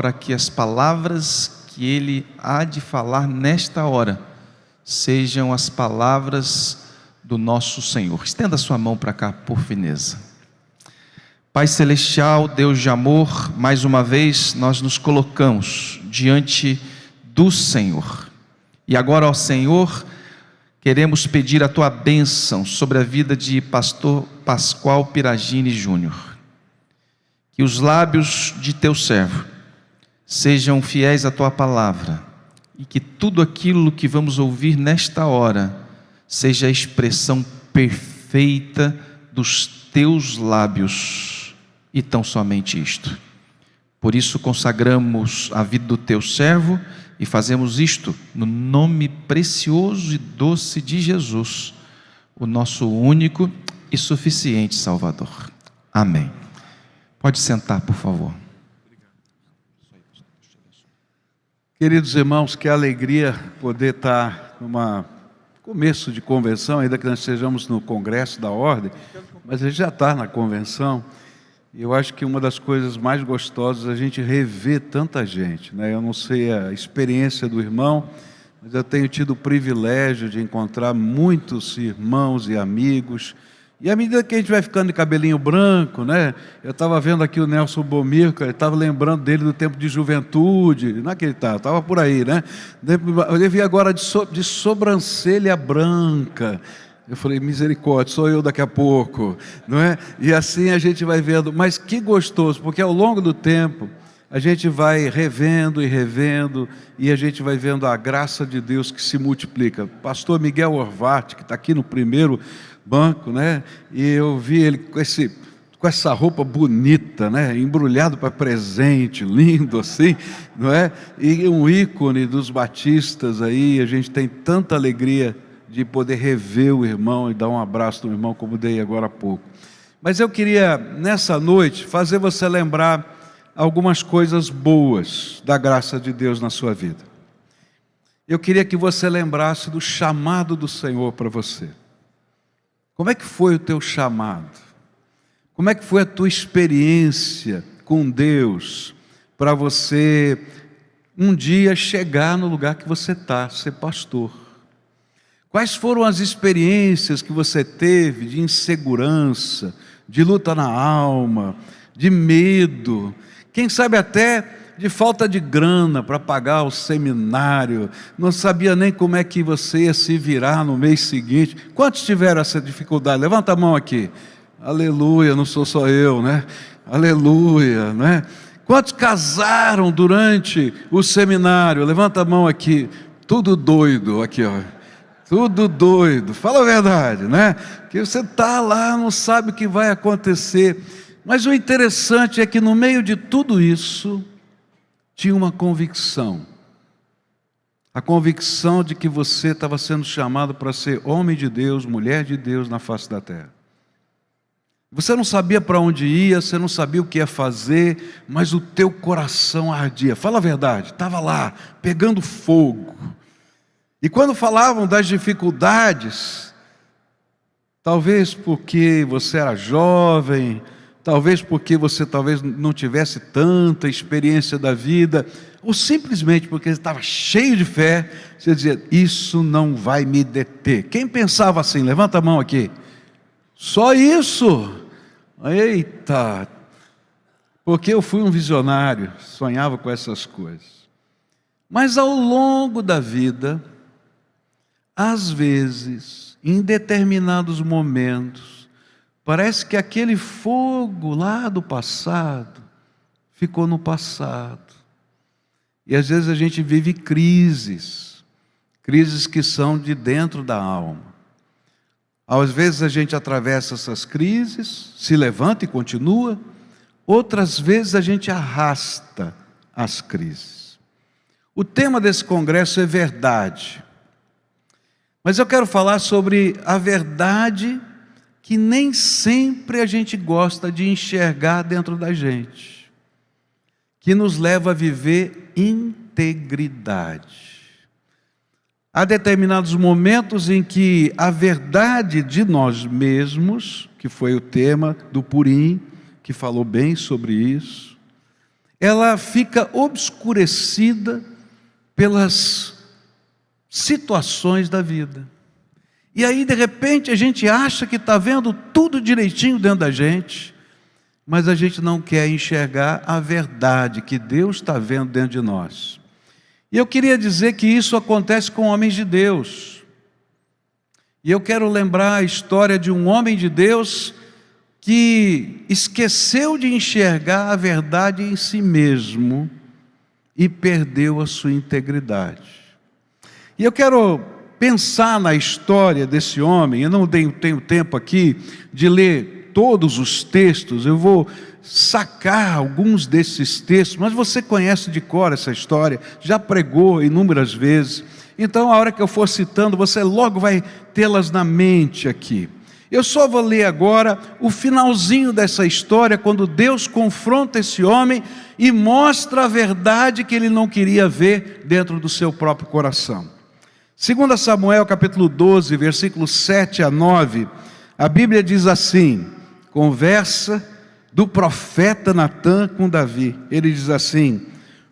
para que as palavras que Ele há de falar nesta hora sejam as palavras do nosso Senhor. Estenda sua mão para cá, por fineza. Pai Celestial, Deus de amor, mais uma vez nós nos colocamos diante do Senhor. E agora, ó Senhor, queremos pedir a Tua bênção sobre a vida de pastor Pascoal Piragini Júnior. Que os lábios de Teu servo sejam fiéis à Tua palavra e que tudo aquilo que vamos ouvir nesta hora seja a expressão perfeita dos Teus lábios e tão somente isto. Por isso consagramos a vida do Teu servo e fazemos isto no nome precioso e doce de Jesus, o nosso único e suficiente Salvador. Amém. Pode sentar, por favor. Queridos irmãos, que alegria poder estar numa começo de convenção, ainda que nós estejamos no Congresso da Ordem, mas a gente já está na convenção. E eu acho que uma das coisas mais gostosas é a gente rever tanta gente, né? Eu não sei a experiência do irmão, mas eu tenho tido o privilégio de encontrar muitos irmãos e amigos. E à medida que a gente vai ficando de cabelinho branco, né? Eu estava vendo aqui o Nelson Bomir, eu estava lembrando dele do tempo de juventude, não é que ele estava por aí, né? Eu vi agora de sobrancelha branca. Eu falei, misericórdia, sou eu daqui a pouco, não é? E assim a gente vai vendo, mas que gostoso, porque ao longo do tempo a gente vai revendo e revendo, e a gente vai vendo a graça de Deus que se multiplica. Pastor Miguel Orvati, que está aqui no primeiro banco, né? E eu vi ele com essa roupa bonita, né? Embrulhado para presente, lindo assim, não é? E um ícone dos batistas aí, a gente tem tanta alegria de poder rever o irmão e dar um abraço no irmão, como dei agora há pouco. Mas eu queria, nessa noite, fazer você lembrar algumas coisas boas da graça de Deus na sua vida. Eu queria que você lembrasse do chamado do Senhor para você. Como é que foi o teu chamado? Como é que foi a tua experiência com Deus para você um dia chegar no lugar que você está, ser pastor? Quais foram as experiências que você teve de insegurança, de luta na alma, de medo, quem sabe até de falta de grana para pagar o seminário, não sabia nem como é que você ia se virar no mês seguinte? Quantos tiveram essa dificuldade? Levanta a mão aqui. Aleluia, não sou só eu, né? Aleluia, né? Quantos casaram durante o seminário? Levanta a mão aqui. Tudo doido, aqui ó. Tudo doido, fala a verdade, né? Que você está lá, não sabe o que vai acontecer. Mas o interessante é que no meio de tudo isso, tinha uma convicção. A convicção de que você estava sendo chamado para ser homem de Deus, mulher de Deus na face da terra. Você não sabia para onde ia, você não sabia o que ia fazer, mas o teu coração ardia. Fala a verdade, estava lá, pegando fogo. E quando falavam das dificuldades, talvez porque você era jovem, talvez porque você não tivesse tanta experiência da vida, ou simplesmente porque estava cheio de fé, você dizia, isso não vai me deter. Quem pensava assim? Levanta a mão aqui. Só isso? Eita! Porque eu fui um visionário, sonhava com essas coisas. Mas ao longo da vida, às vezes, em determinados momentos, parece que aquele fogo lá do passado ficou no passado. E às vezes a gente vive crises que são de dentro da alma. Às vezes a gente atravessa essas crises, se levanta e continua. Outras vezes a gente arrasta as crises. O tema desse congresso é verdade. Mas eu quero falar sobre a verdade que nem sempre a gente gosta de enxergar dentro da gente, que nos leva a viver integridade. Há determinados momentos em que a verdade de nós mesmos, que foi o tema do Purim, que falou bem sobre isso, ela fica obscurecida pelas situações da vida. E aí, de repente, a gente acha que está vendo tudo direitinho dentro da gente, mas a gente não quer enxergar a verdade que Deus está vendo dentro de nós. E eu queria dizer que isso acontece com homens de Deus. E eu quero lembrar a história de um homem de Deus que esqueceu de enxergar a verdade em si mesmo e perdeu a sua integridade. E eu quero pensar na história desse homem. Eu não tenho tempo aqui de ler todos os textos, eu vou sacar alguns desses textos, mas você conhece de cor essa história, já pregou inúmeras vezes, então a hora que eu for citando, você logo vai tê-las na mente aqui. Eu só vou ler agora o finalzinho dessa história, quando Deus confronta esse homem e mostra a verdade que ele não queria ver dentro do seu próprio coração. 2 Samuel capítulo 12, versículos 7 a 9, a Bíblia diz assim, conversa do profeta Natã com Davi. Ele diz assim: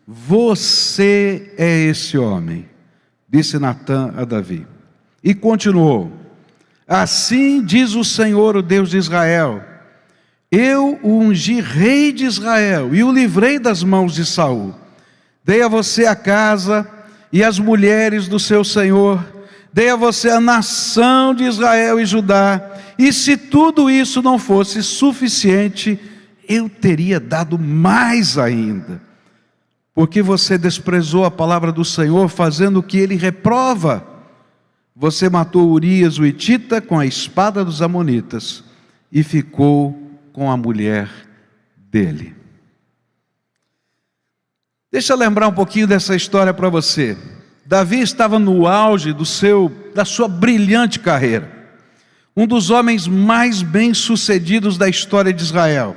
você é esse homem, disse Natã a Davi. E continuou: assim diz o Senhor, o Deus de Israel, eu o ungi rei de Israel e o livrei das mãos de Saul. Dei a você a casa e as mulheres do seu senhor, dei a você a nação de Israel e Judá, e se tudo isso não fosse suficiente, eu teria dado mais ainda, porque você desprezou a palavra do Senhor, fazendo o que ele reprova. Você matou Urias o hitita com a espada dos amonitas, e ficou com a mulher dele. Deixa eu lembrar um pouquinho dessa história para você. Davi estava no auge da sua brilhante carreira, um dos homens mais bem-sucedidos da história de Israel.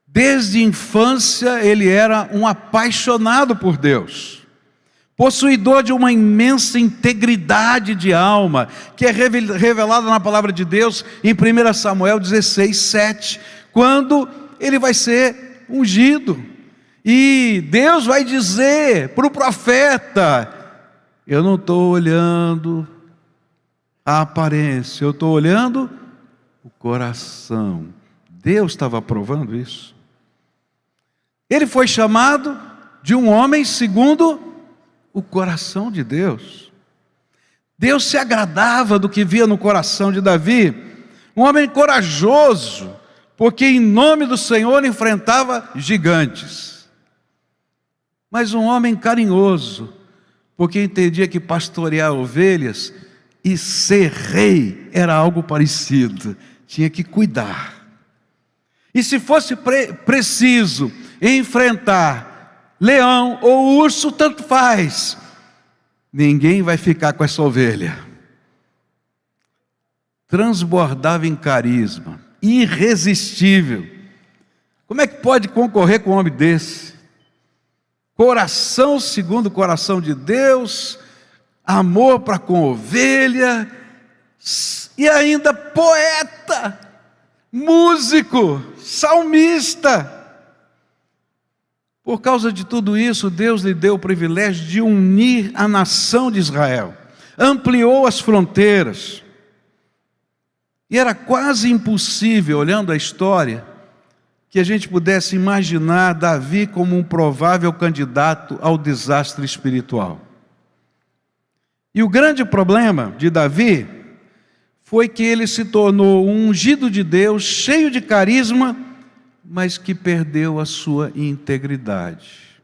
Desde a infância ele era um apaixonado por Deus, possuidor de uma imensa integridade de alma, que é revelada na palavra de Deus em 1 Samuel 16, 7, quando ele vai ser ungido. E Deus vai dizer para o profeta: eu não estou olhando a aparência, eu estou olhando o coração. Deus estava provando isso. Ele foi chamado de um homem segundo o coração de Deus. Deus se agradava do que via no coração de Davi, um homem corajoso, porque em nome do Senhor enfrentava gigantes. Mas um homem carinhoso, porque entendia que pastorear ovelhas e ser rei era algo parecido, tinha que cuidar. E se fosse preciso enfrentar leão ou urso, tanto faz, ninguém vai ficar com essa ovelha. Transbordava em carisma, irresistível. Como é que pode concorrer com um homem desse? Coração segundo o coração de Deus, amor para com ovelha, e ainda poeta, músico, salmista. Por causa de tudo isso, Deus lhe deu o privilégio de unir a nação de Israel, ampliou as fronteiras, e era quase impossível, olhando a história, que a gente pudesse imaginar Davi como um provável candidato ao desastre espiritual. E o grande problema de Davi foi que ele se tornou um ungido de Deus, cheio de carisma, mas que perdeu a sua integridade.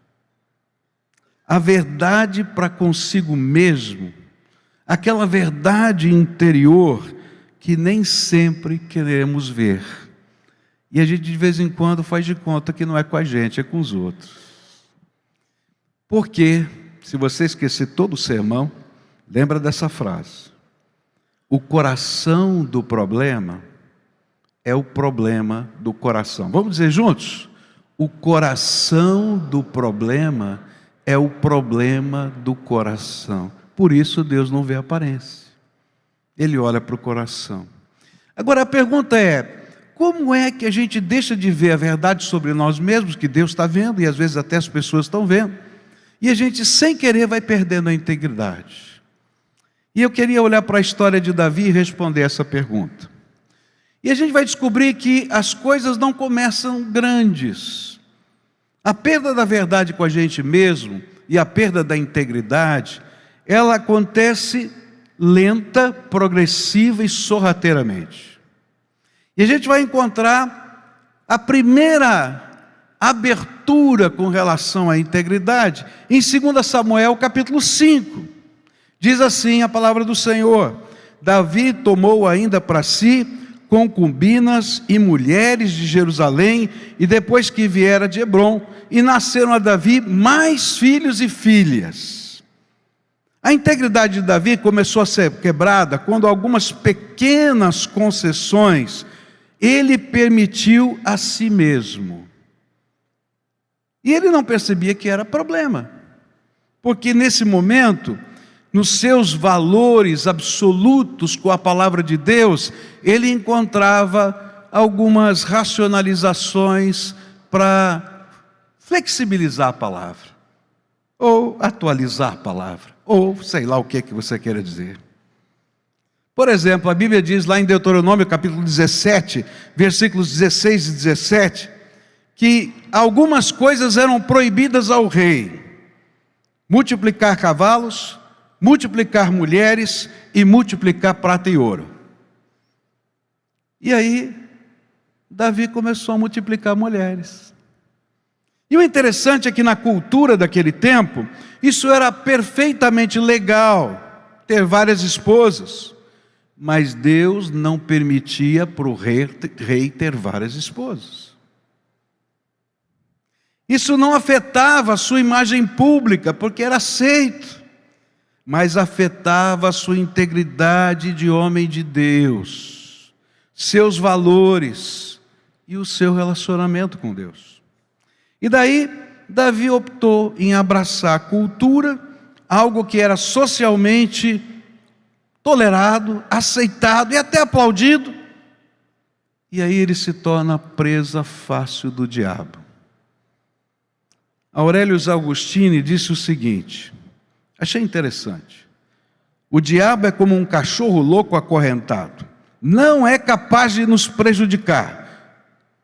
A verdade para consigo mesmo, aquela verdade interior que nem sempre queremos ver. E a gente de vez em quando faz de conta que não é com a gente, é com os outros. Porque, se você esquecer todo o sermão, lembra dessa frase: o coração do problema é o problema do coração. Vamos dizer juntos? O coração do problema é o problema do coração. Por isso Deus não vê a aparência, Ele olha para o coração. Agora a pergunta é: como é que a gente deixa de ver a verdade sobre nós mesmos, que Deus está vendo, e às vezes até as pessoas estão vendo, e a gente, sem querer, vai perdendo a integridade? E eu queria olhar para a história de Davi e responder essa pergunta. E a gente vai descobrir que as coisas não começam grandes. A perda da verdade com a gente mesmo e a perda da integridade, ela acontece lenta, progressiva e sorrateiramente. E a gente vai encontrar a primeira abertura com relação à integridade em 2 Samuel capítulo 5. Diz assim a palavra do Senhor: Davi tomou ainda para si concubinas e mulheres de Jerusalém, e depois que viera de Hebrom, e nasceram a Davi mais filhos e filhas. A integridade de Davi começou a ser quebrada quando algumas pequenas concessões ele permitiu a si mesmo. E ele não percebia que era problema, porque nesse momento, nos seus valores absolutos com a palavra de Deus, ele encontrava algumas racionalizações para flexibilizar a palavra, ou atualizar a palavra, ou sei lá o que você queira dizer. Por exemplo, a Bíblia diz lá em Deuteronômio capítulo 17, versículos 16 e 17, que algumas coisas eram proibidas ao rei: multiplicar cavalos, multiplicar mulheres e multiplicar prata e ouro. E aí, Davi começou a multiplicar mulheres. E o interessante é que na cultura daquele tempo, isso era perfeitamente legal, ter várias esposas. Mas Deus não permitia para o rei ter várias esposas. Isso não afetava a sua imagem pública, porque era aceito, mas afetava a sua integridade de homem de Deus, seus valores e o seu relacionamento com Deus. E daí, Davi optou em abraçar a cultura, algo que era socialmente tolerado, aceitado e até aplaudido, e aí ele se torna presa fácil do diabo. Aurelius Augustini disse o seguinte, achei interessante: o diabo é como um cachorro louco acorrentado, não é capaz de nos prejudicar.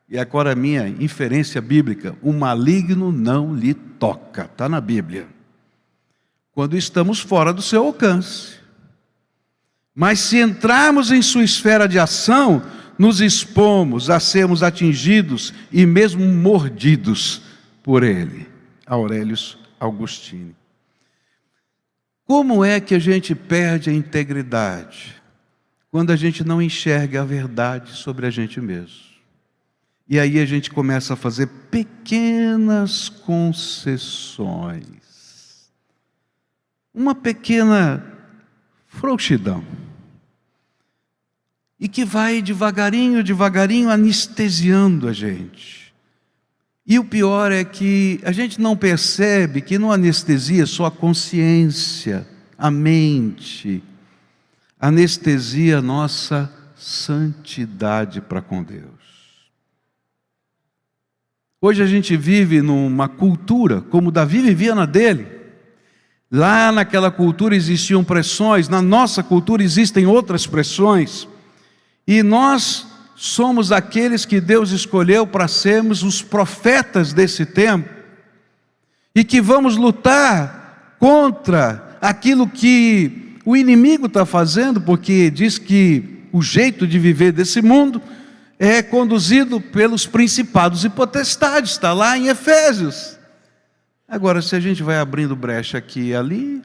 E agora a minha inferência bíblica: o maligno não lhe toca, está na Bíblia, quando estamos fora do seu alcance. Mas se entrarmos em sua esfera de ação, nos expomos a sermos atingidos e mesmo mordidos por ele. Aurelius Augustini. Como é que a gente perde a integridade? Quando a gente não enxerga a verdade sobre a gente mesmo. E aí a gente começa a fazer pequenas concessões. Uma pequena frouxidão. E que vai devagarinho, devagarinho anestesiando a gente. E o pior é que a gente não percebe que não anestesia só a consciência, a mente, anestesia a nossa santidade para com Deus. Hoje a gente vive numa cultura, como Davi vivia na dele. Lá naquela cultura existiam pressões, na nossa cultura existem outras pressões. E nós somos aqueles que Deus escolheu para sermos os profetas desse tempo, e que vamos lutar contra aquilo que o inimigo está fazendo, porque diz que o jeito de viver desse mundo é conduzido pelos principados e potestades, está lá em Efésios. Agora, se a gente vai abrindo brecha aqui e ali,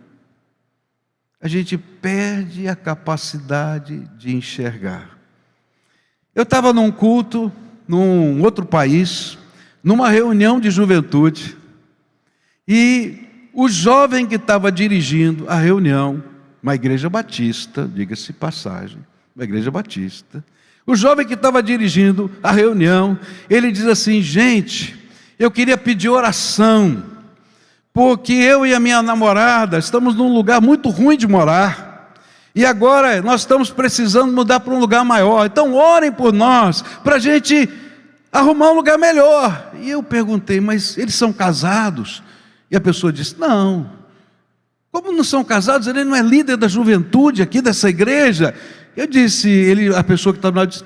a gente perde a capacidade de enxergar. Eu estava num culto, num outro país, numa reunião de juventude, e o jovem que estava dirigindo a reunião, uma igreja batista, diga-se passagem, uma igreja batista, o jovem que estava dirigindo a reunião, ele diz assim: gente, eu queria pedir oração, porque eu e a minha namorada estamos num lugar muito ruim de morar, E agora nós estamos precisando mudar para um lugar maior. Então orem por nós, para a gente arrumar um lugar melhor. E eu perguntei, mas eles são casados? E a pessoa disse, não. Como não são casados? Ele não é líder da juventude aqui dessa igreja? Eu disse, a pessoa que estava lá disse,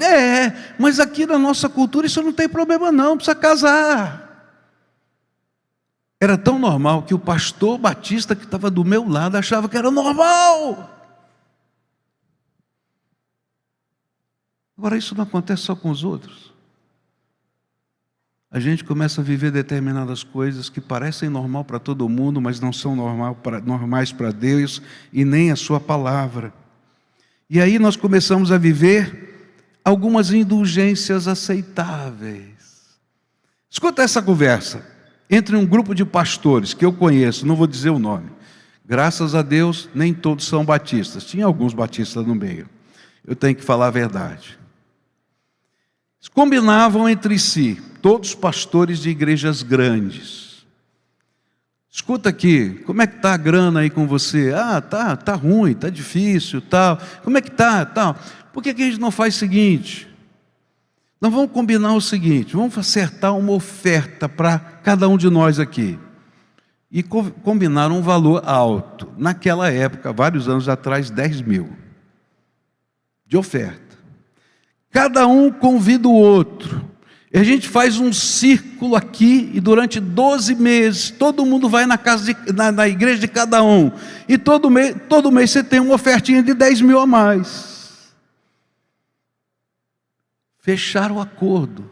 mas aqui na nossa cultura isso não tem problema não, precisa casar. Era tão normal que o pastor batista que estava do meu lado achava que era normal. Agora isso não acontece só com os outros. A gente começa a viver determinadas coisas que parecem normal para todo mundo, mas não são normais para Deus e nem a sua palavra. E aí nós começamos a viver algumas indulgências aceitáveis. Escuta essa conversa entre um grupo de pastores que eu conheço, não vou dizer o nome. Graças a Deus, nem todos são batistas. Tinha alguns batistas no meio. Eu tenho que falar a verdade. Eles combinavam entre si, todos pastores de igrejas grandes. Escuta aqui, como é que está a grana aí com você? Tá ruim, tá difícil, tal. Como é que tá, tal? Por que a gente não faz o seguinte? Nós vamos combinar o seguinte, vamos acertar uma oferta para cada um de nós aqui. E combinar um valor alto. Naquela época, vários anos atrás, 10 mil de oferta. Cada um convida o outro. E a gente faz um círculo aqui e durante 12 meses todo mundo vai na igreja de cada um. E todo mês você tem uma ofertinha de 10 mil a mais. Fecharam o acordo.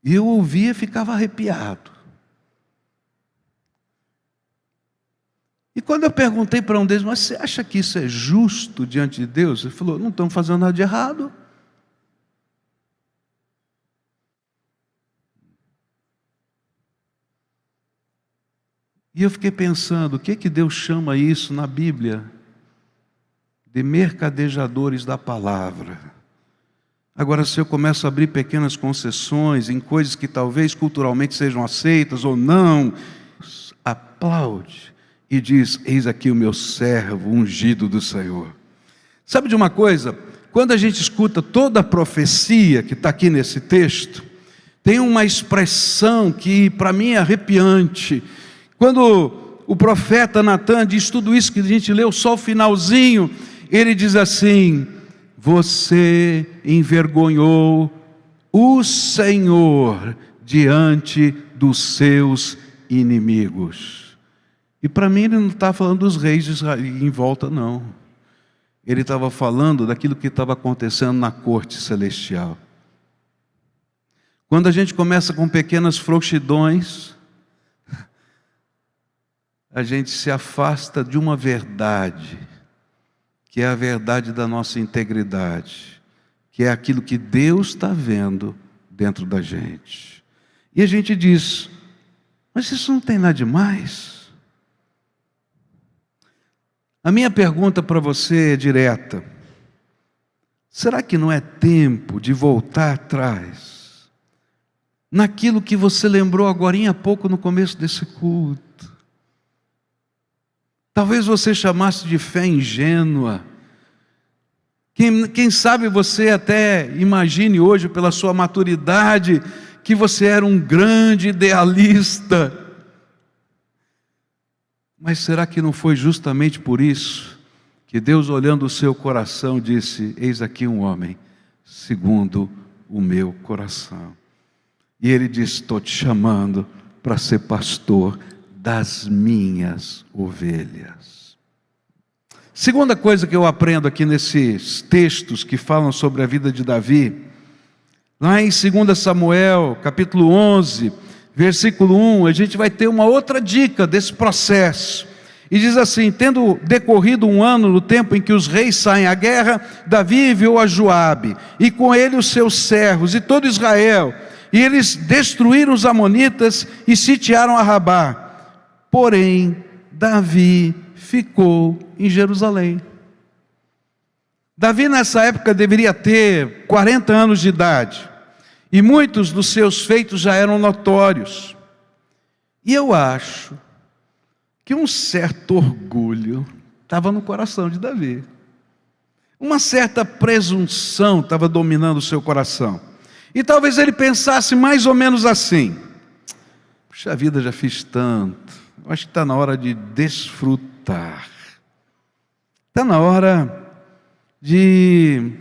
E eu ouvia e ficava arrepiado. E quando eu perguntei para um deles, mas você acha que isso é justo diante de Deus? Ele falou, não estamos fazendo nada de errado. E eu fiquei pensando, o que Deus chama isso na Bíblia? De mercadejadores da palavra. Agora, se eu começo a abrir pequenas concessões em coisas que talvez culturalmente sejam aceitas ou não, aplaude e diz, eis aqui o meu servo ungido do Senhor. Sabe de uma coisa? Quando a gente escuta toda a profecia que está aqui nesse texto, tem uma expressão que para mim é arrepiante. Quando o profeta Natan diz tudo isso que a gente leu, só o finalzinho, ele diz assim, você envergonhou o Senhor diante dos seus inimigos. E para mim ele não está falando dos reis de Israel em volta não. Ele estava falando daquilo que estava acontecendo na corte celestial. Quando a gente começa com pequenas frouxidões, a gente se afasta de uma verdade, que é a verdade da nossa integridade, que é aquilo que Deus está vendo dentro da gente. E a gente diz, mas isso não tem nada demais. A minha pergunta para você é direta. Será que não é tempo de voltar atrás naquilo que você lembrou agorinha há pouco no começo desse culto? Talvez você chamasse de fé ingênua. Quem sabe você até imagine hoje, pela sua maturidade, que você era um grande idealista. Mas será que não foi justamente por isso que Deus, olhando o seu coração, disse, eis aqui um homem, segundo o meu coração. E ele disse, estou te chamando para ser pastor das minhas ovelhas. Segunda coisa que eu aprendo aqui nesses textos que falam sobre a vida de Davi, lá em 2 Samuel, capítulo 11, versículo 1, a gente vai ter uma outra dica desse processo. E diz assim, tendo decorrido um ano no tempo em que os reis saem à guerra, Davi enviou a Joabe, e com ele os seus servos e todo Israel, e eles destruíram os amonitas e sitiaram a Rabá. Porém, Davi ficou em Jerusalém. Davi nessa época deveria ter 40 anos de idade. E muitos dos seus feitos já eram notórios. E eu acho que um certo orgulho estava no coração de Davi. Uma certa presunção estava dominando o seu coração. E talvez ele pensasse mais ou menos assim: puxa vida, já fiz tanto, eu acho que está na hora de desfrutar. Está na hora de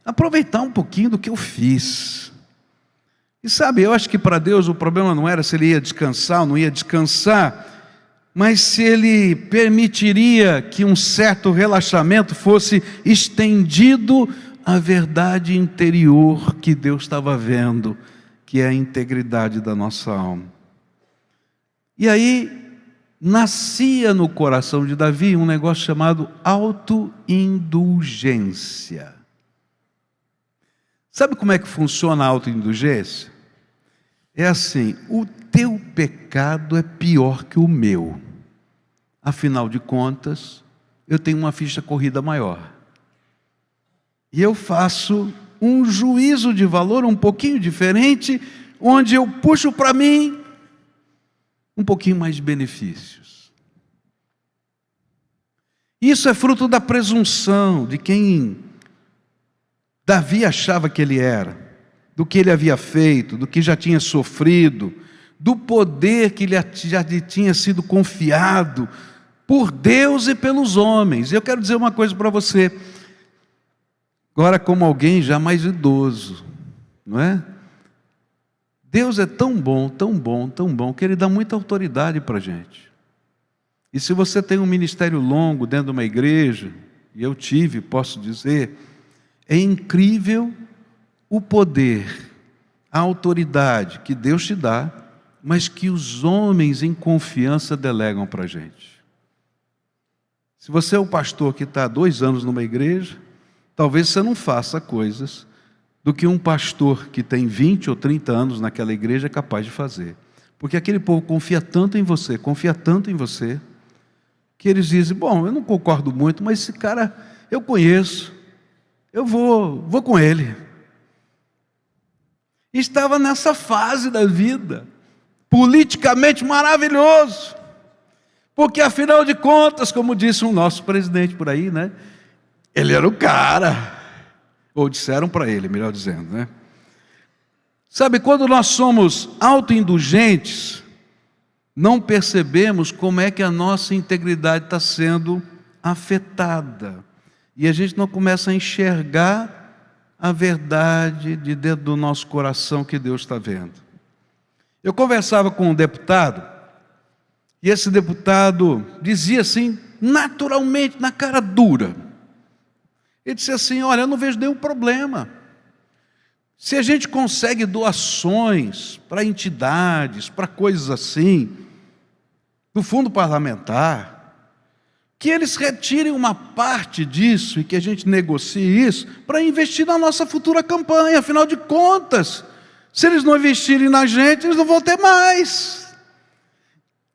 aproveitar um pouquinho do que eu fiz. E sabe, eu acho que para Deus o problema não era se ele ia descansar ou não ia descansar, mas se ele permitiria que um certo relaxamento fosse estendido à verdade interior que Deus estava vendo, que é a integridade da nossa alma. E aí nascia no coração de Davi um negócio chamado autoindulgência. Sabe como é que funciona a autoindulgência? É assim: o teu pecado é pior que o meu. Afinal de contas, eu tenho uma ficha corrida maior. E eu faço um juízo de valor um pouquinho diferente, onde eu puxo para mim um pouquinho mais de benefícios. Isso é fruto da presunção de quem Davi achava que ele era, do que ele havia feito, do que já tinha sofrido, do poder que já lhe tinha sido confiado por Deus e pelos homens. E eu quero dizer uma coisa para você, agora como alguém já mais idoso, não é? Deus é tão bom, tão bom, tão bom, que Ele dá muita autoridade para a gente. E se você tem um ministério longo dentro de uma igreja, e eu tive, posso dizer, é incrível o poder, a autoridade que Deus te dá, mas que os homens em confiança delegam para a gente. Se você é o pastor que está há 2 anos numa igreja, talvez você não faça coisas do que um pastor que tem 20 ou 30 anos naquela igreja é capaz de fazer. Porque aquele povo confia tanto em você, que eles dizem: bom, eu não concordo muito, mas esse cara eu conheço, eu vou com ele. Estava nessa fase da vida, politicamente maravilhoso, porque afinal de contas, como disse um nosso presidente por aí, né? Ele era o cara. Ou disseram para ele, melhor dizendo, né? Sabe, quando nós somos autoindulgentes, não percebemos como é que a nossa integridade está sendo afetada. E a gente não começa a enxergar a verdade de dentro do nosso coração que Deus está vendo. Eu conversava com um deputado, e esse deputado dizia assim, naturalmente, na cara dura, ele disse assim: olha, eu não vejo nenhum problema. Se a gente consegue doações para entidades, para coisas assim, do fundo parlamentar, que eles retirem uma parte disso e que a gente negocie isso para investir na nossa futura campanha. Afinal de contas, se eles não investirem na gente, eles não vão ter mais.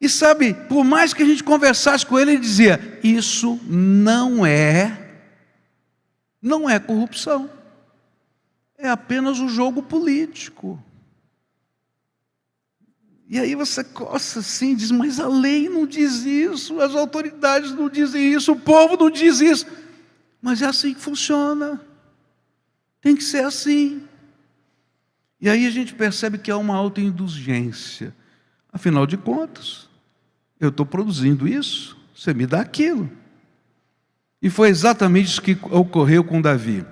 E sabe, por mais que a gente conversasse com ele, ele dizia: isso não é corrupção, é apenas um jogo político. E aí você coça assim, diz: mas a lei não diz isso, as autoridades não dizem isso, o povo não diz isso. Mas é assim que funciona, tem que ser assim. E aí a gente percebe que há uma autoindulgência. Afinal de contas, eu estou produzindo isso, você me dá aquilo. E foi exatamente isso que ocorreu com Davi.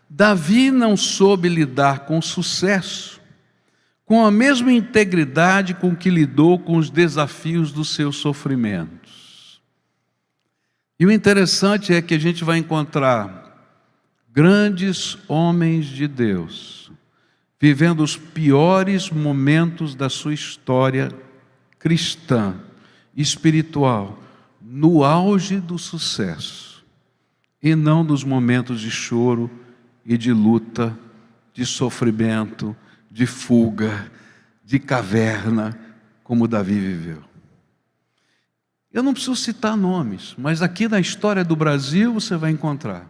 Davi não soube lidar com sucesso, com a mesma integridade com que lidou com os desafios dos seus sofrimentos. E o interessante é que a gente vai encontrar grandes homens de Deus vivendo os piores momentos da sua história cristã, espiritual, no auge do sucesso, e não nos momentos de choro e de luta, de sofrimento, de fuga, de caverna, como Davi viveu. Eu não preciso citar nomes, mas aqui na história do Brasil você vai encontrar,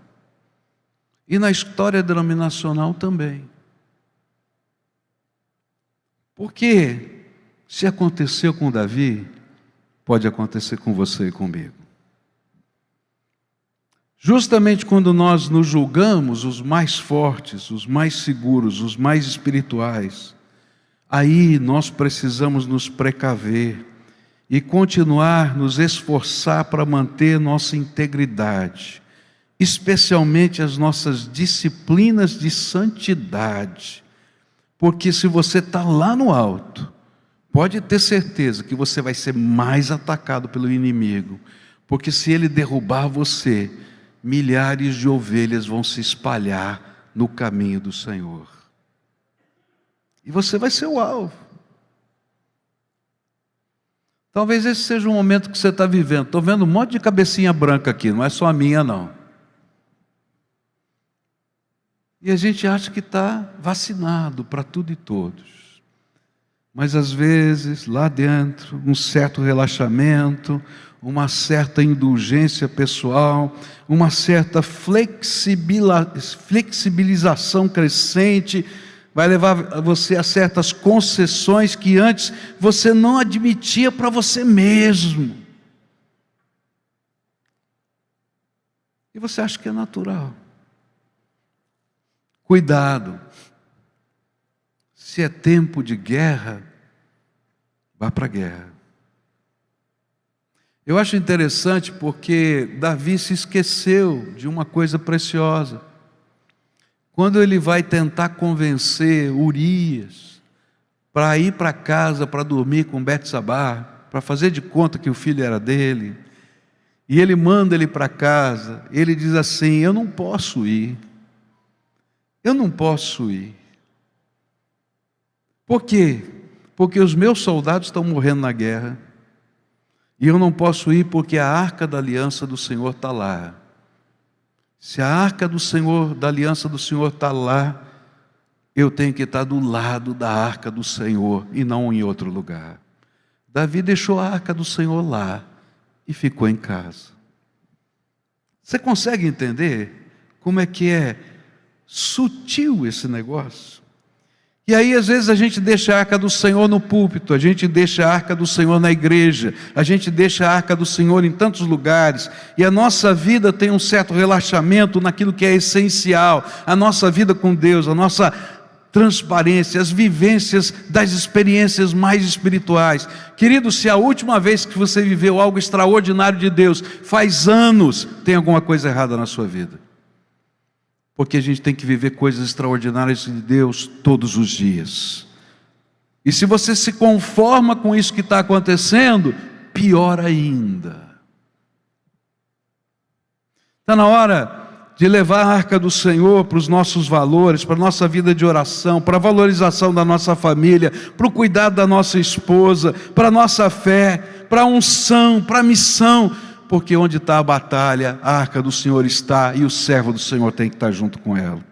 e na história denominacional também. Porque se aconteceu com Davi, pode acontecer com você e comigo. Justamente quando nós nos julgamos os mais fortes, os mais seguros, os mais espirituais, aí nós precisamos nos precaver e continuar nos esforçar para manter nossa integridade, especialmente as nossas disciplinas de santidade, porque se você está lá no alto, pode ter certeza que você vai ser mais atacado pelo inimigo, porque se ele derrubar você, milhares de ovelhas vão se espalhar no caminho do Senhor, e você vai ser o alvo. Talvez esse seja o momento que você está vivendo. Estou vendo um monte de cabecinha branca aqui, não é só a minha não. E a gente acha que está vacinado para tudo e todos. Mas às vezes, lá dentro, um certo relaxamento, uma certa indulgência pessoal, uma certa flexibilização crescente, vai levar você a certas concessões que antes você não admitia para você mesmo. E você acha que é natural. Cuidado. Se é tempo de guerra, vá para a guerra. Eu acho interessante porque Davi se esqueceu de uma coisa preciosa. Quando ele vai tentar convencer Urias para ir para casa, para dormir com Betsabá, para fazer de conta que o filho era dele, e ele manda ele para casa, ele diz assim: eu não posso ir. Eu não posso ir. Por quê? Porque os meus soldados estão morrendo na guerra, e eu não posso ir porque a arca da aliança do Senhor está lá. Se a arca do Senhor, da aliança do Senhor está lá, eu tenho que estar do lado da arca do Senhor e não em outro lugar. Davi deixou a arca do Senhor lá e ficou em casa. Você consegue entender como é que é sutil esse negócio? E aí às vezes a gente deixa a arca do Senhor no púlpito, a gente deixa a arca do Senhor na igreja, a gente deixa a arca do Senhor em tantos lugares, e a nossa vida tem um certo relaxamento naquilo que é essencial, a nossa vida com Deus, a nossa transparência, as vivências das experiências mais espirituais. Querido, se a última vez que você viveu algo extraordinário de Deus faz anos, tem alguma coisa errada na sua vida. Porque a gente tem que viver coisas extraordinárias de Deus todos os dias. E se você se conforma com isso que está acontecendo, pior ainda. Está na hora de levar a arca do Senhor para os nossos valores, para a nossa vida de oração, para a valorização da nossa família, para o cuidado da nossa esposa, para a nossa fé, para a unção, para a missão. Porque onde está a batalha, a arca do Senhor está, e o servo do Senhor tem que estar junto com ela.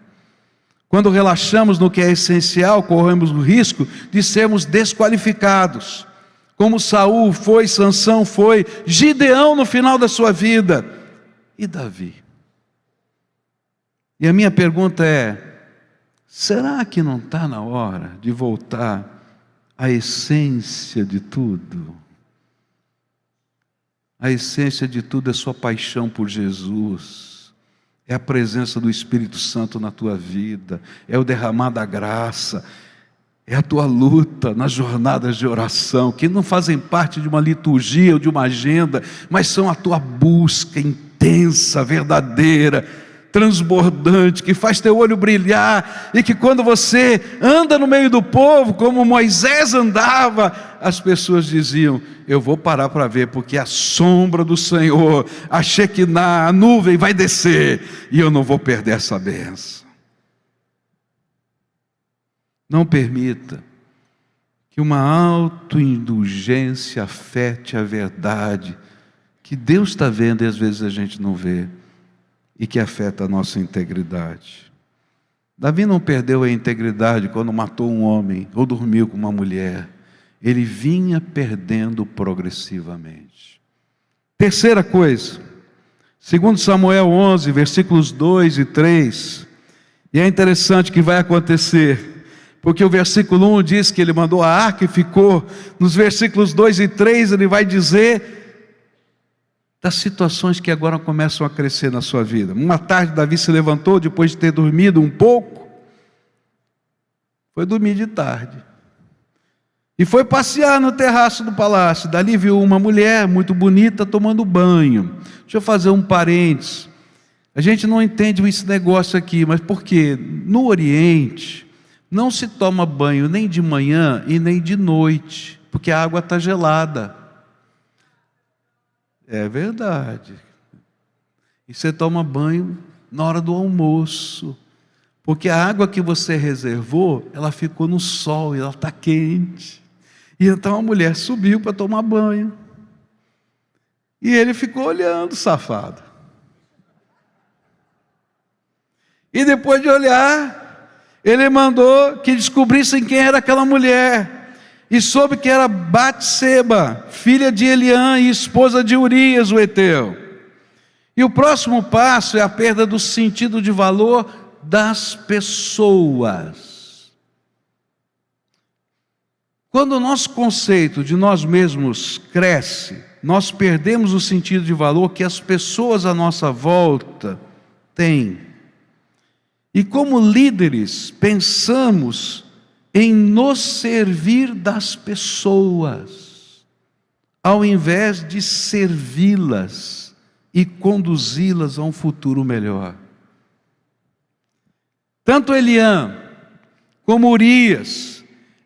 Quando relaxamos no que é essencial, corremos o risco de sermos desqualificados, como Saul foi, Sansão foi, Gideão no final da sua vida, e Davi. E a minha pergunta é: será que não está na hora de voltar à essência de tudo? A essência de tudo é sua paixão por Jesus, é a presença do Espírito Santo na tua vida, é o derramar da graça, é a tua luta nas jornadas de oração, que não fazem parte de uma liturgia ou de uma agenda, mas são a tua busca intensa, verdadeira, transbordante, que faz teu olho brilhar, e que quando você anda no meio do povo, como Moisés andava, as pessoas diziam: eu vou parar para ver, porque a sombra do Senhor, a Shekinah, a nuvem vai descer, e eu não vou perder essa bênção. Não permita que uma autoindulgência afete a verdade, que Deus está vendo e às vezes a gente não vê, e que afeta a nossa integridade. Davi não perdeu a integridade quando matou um homem ou dormiu com uma mulher. Ele vinha perdendo progressivamente. Terceira coisa, 2 Samuel 11, versículos 2 e 3, e é interessante que vai acontecer, porque o versículo 1 diz que ele mandou a arca e ficou. Nos versículos 2 e 3 ele vai dizer das situações que agora começam a crescer na sua vida. Uma tarde, Davi se levantou depois de ter dormido um pouco. Foi dormir de tarde. E foi passear no terraço do palácio. Dali viu uma mulher muito bonita tomando banho. Deixa eu fazer um parênteses. A gente não entende esse negócio aqui, mas por quê? No Oriente, não se toma banho nem de manhã e nem de noite, porque a água está gelada. É verdade. E você toma banho na hora do almoço, porque a água que você reservou, ela ficou no sol e ela está quente. E então a mulher subiu para tomar banho. E ele ficou olhando, safado. E depois de olhar, ele mandou que descobrissem quem era aquela mulher. E soube que era Batseba, filha de Eliã e esposa de Urias, o heteu. E o próximo passo é a perda do sentido de valor das pessoas. Quando o nosso conceito de nós mesmos cresce, nós perdemos o sentido de valor que as pessoas à nossa volta têm. E como líderes, pensamos em nos servir das pessoas, ao invés de servi-las e conduzi-las a um futuro melhor. Tanto Eliã como Urias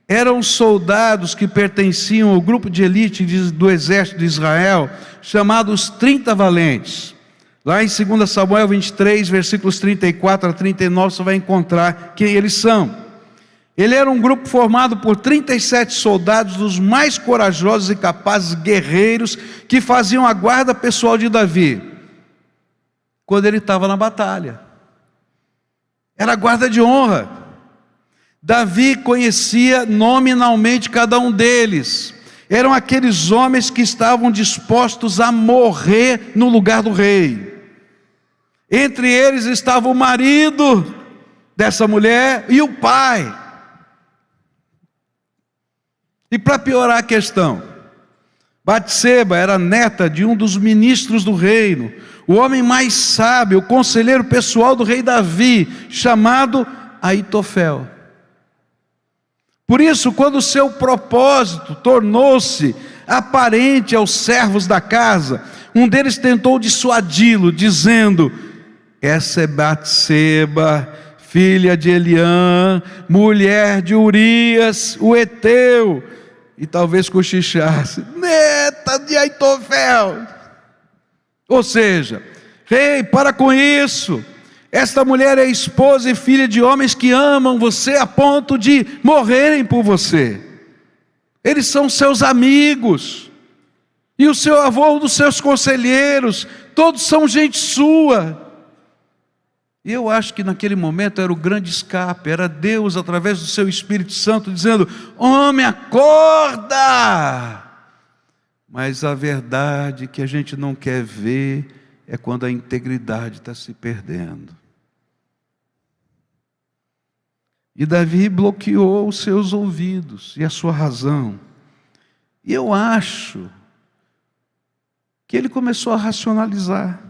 eram soldados que pertenciam ao grupo de elite do exército de Israel, chamados 30 valentes. Lá em 2 Samuel 23, versículos 34 a 39, você vai encontrar quem eles são. Ele era um grupo formado por 37 soldados, dos mais corajosos e capazes guerreiros, que faziam a guarda pessoal de Davi, quando ele estava na batalha. Era a guarda de honra. Davi conhecia nominalmente cada um deles. Eram aqueles homens que estavam dispostos a morrer no lugar do rei. Entre eles estava o marido dessa mulher e o pai. E para piorar a questão, Batseba era neta de um dos ministros do reino, o homem mais sábio, o conselheiro pessoal do rei Davi, chamado Aitofel. Por isso, quando o seu propósito tornou-se aparente aos servos da casa, um deles tentou dissuadi-lo, dizendo: essa é Batseba, filha de Eliã, mulher de Urias, o heteu. E talvez cochichasse: neta de Aitofel. Ou seja, rei, para com isso. Esta mulher é esposa e filha de homens que amam você a ponto de morrerem por você. Eles são seus amigos. E o seu avô, um dos seus conselheiros, todos são gente sua. E eu acho que naquele momento era o grande escape, era Deus através do seu Espírito Santo dizendo: homem, acorda! Mas a verdade que a gente não quer ver é quando a integridade está se perdendo. E Davi bloqueou os seus ouvidos e a sua razão. E eu acho que ele começou a racionalizar.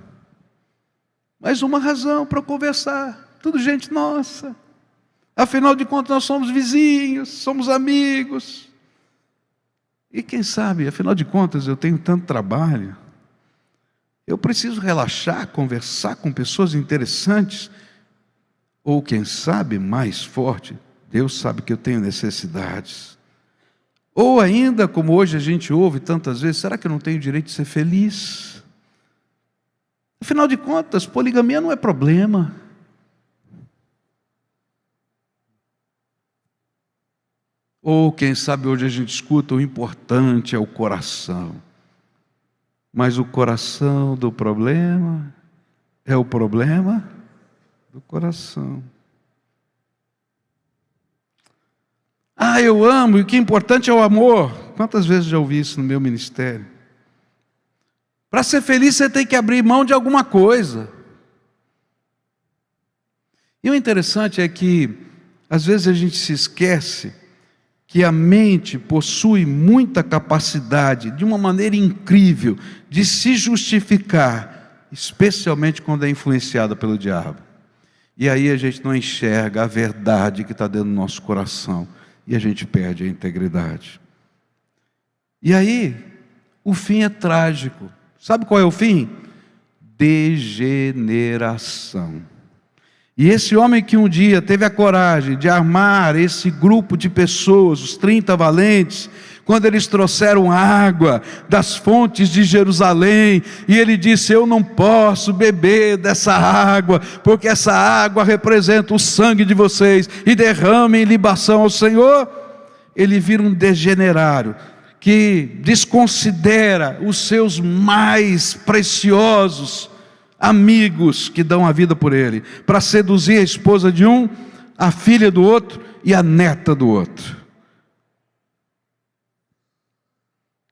Mais uma razão para conversar. Tudo gente nossa. Afinal de contas, nós somos vizinhos, somos amigos. E quem sabe, afinal de contas, eu tenho tanto trabalho. Eu preciso relaxar, conversar com pessoas interessantes. Ou quem sabe, mais forte, Deus sabe que eu tenho necessidades. Ou ainda, como hoje a gente ouve tantas vezes, será que eu não tenho direito de ser feliz? Afinal de contas, poligamia não é problema. Ou quem sabe hoje a gente escuta, o importante é o coração. Mas o coração do problema é o problema do coração. Ah, eu amo, e o que é importante é o amor. Quantas vezes já ouvi isso no meu ministério? Para ser feliz você tem que abrir mão de alguma coisa. E o interessante é que às vezes a gente se esquece que a mente possui muita capacidade, de uma maneira incrível, de se justificar, especialmente quando é influenciada pelo diabo. E aí a gente não enxerga a verdade que está dentro do nosso coração, e a gente perde a integridade. E aí, o fim é trágico. Sabe qual é o fim? Degeneração. E esse homem que um dia teve a coragem de armar esse grupo de pessoas, os 30 valentes, quando eles trouxeram água das fontes de Jerusalém, e ele disse: eu não posso beber dessa água, porque essa água representa o sangue de vocês, e derramem libação ao Senhor. Ele vira um degenerado, que desconsidera os seus mais preciosos amigos que dão a vida por ele, para seduzir a esposa de um, a filha do outro e a neta do outro.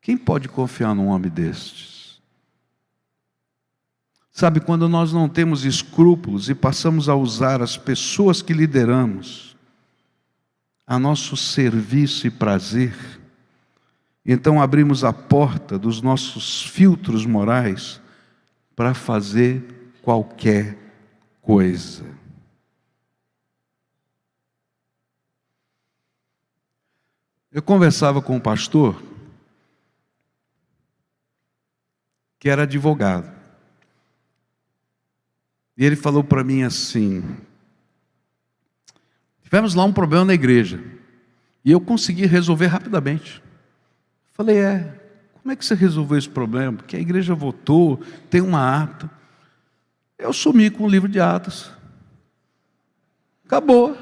Quem pode confiar num homem destes? Sabe, quando nós não temos escrúpulos e passamos a usar as pessoas que lideramos a nosso serviço e prazer, então abrimos a porta dos nossos filtros morais para fazer qualquer coisa. Eu conversava com um pastor que era advogado. E ele falou para mim assim: tivemos lá um problema na igreja, e eu consegui resolver rapidamente. Falei: como é que você resolveu esse problema? Porque a igreja votou, tem uma ata. Eu sumi com o livro de atas. Acabou.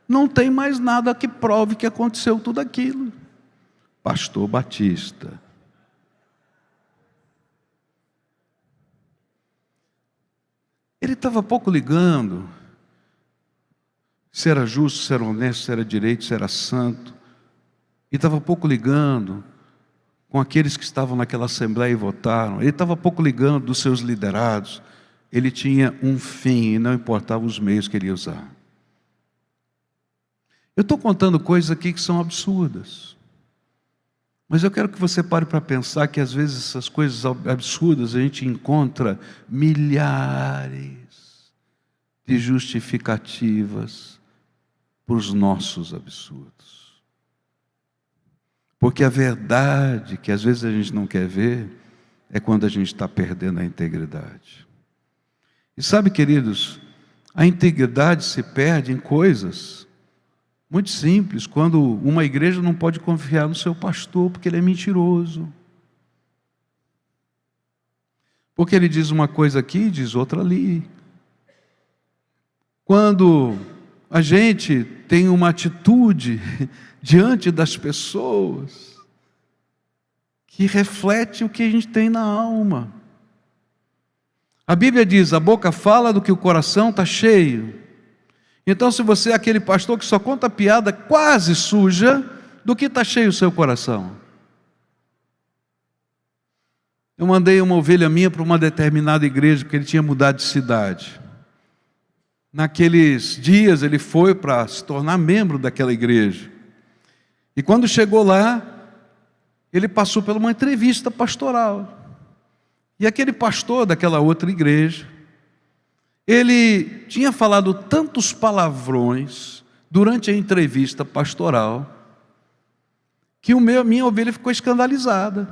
Não tem mais nada que prove que aconteceu tudo aquilo. Pastor Batista. Ele estava pouco ligando se era justo, se era honesto, se era direito, se era santo. E estava pouco ligando com aqueles que estavam naquela assembleia e votaram. Ele estava pouco ligando dos seus liderados. Ele tinha um fim e não importava os meios que ele ia usar. Eu estou contando coisas aqui que são absurdas, mas eu quero que você pare para pensar que às vezes essas coisas absurdas a gente encontra milhares de justificativas para os nossos absurdos. Porque a verdade que às vezes a gente não quer ver é quando a gente está perdendo a integridade. E sabe, queridos, a integridade se perde em coisas muito simples, quando uma igreja não pode confiar no seu pastor porque ele é mentiroso. Porque ele diz uma coisa aqui e diz outra ali. Quando a gente tem uma atitude diante das pessoas que reflete o que a gente tem na alma. A Bíblia diz: a boca fala do que o coração está cheio. Então, se você é aquele pastor que só conta piada quase suja, do que está cheio o seu coração? Eu mandei uma ovelha minha para uma determinada igreja, porque ele tinha mudado de cidade. Naqueles dias ele foi para se tornar membro daquela igreja. E quando chegou lá, ele passou por uma entrevista pastoral. E aquele pastor daquela outra igreja, ele tinha falado tantos palavrões durante a entrevista pastoral, que minha ovelha ficou escandalizada.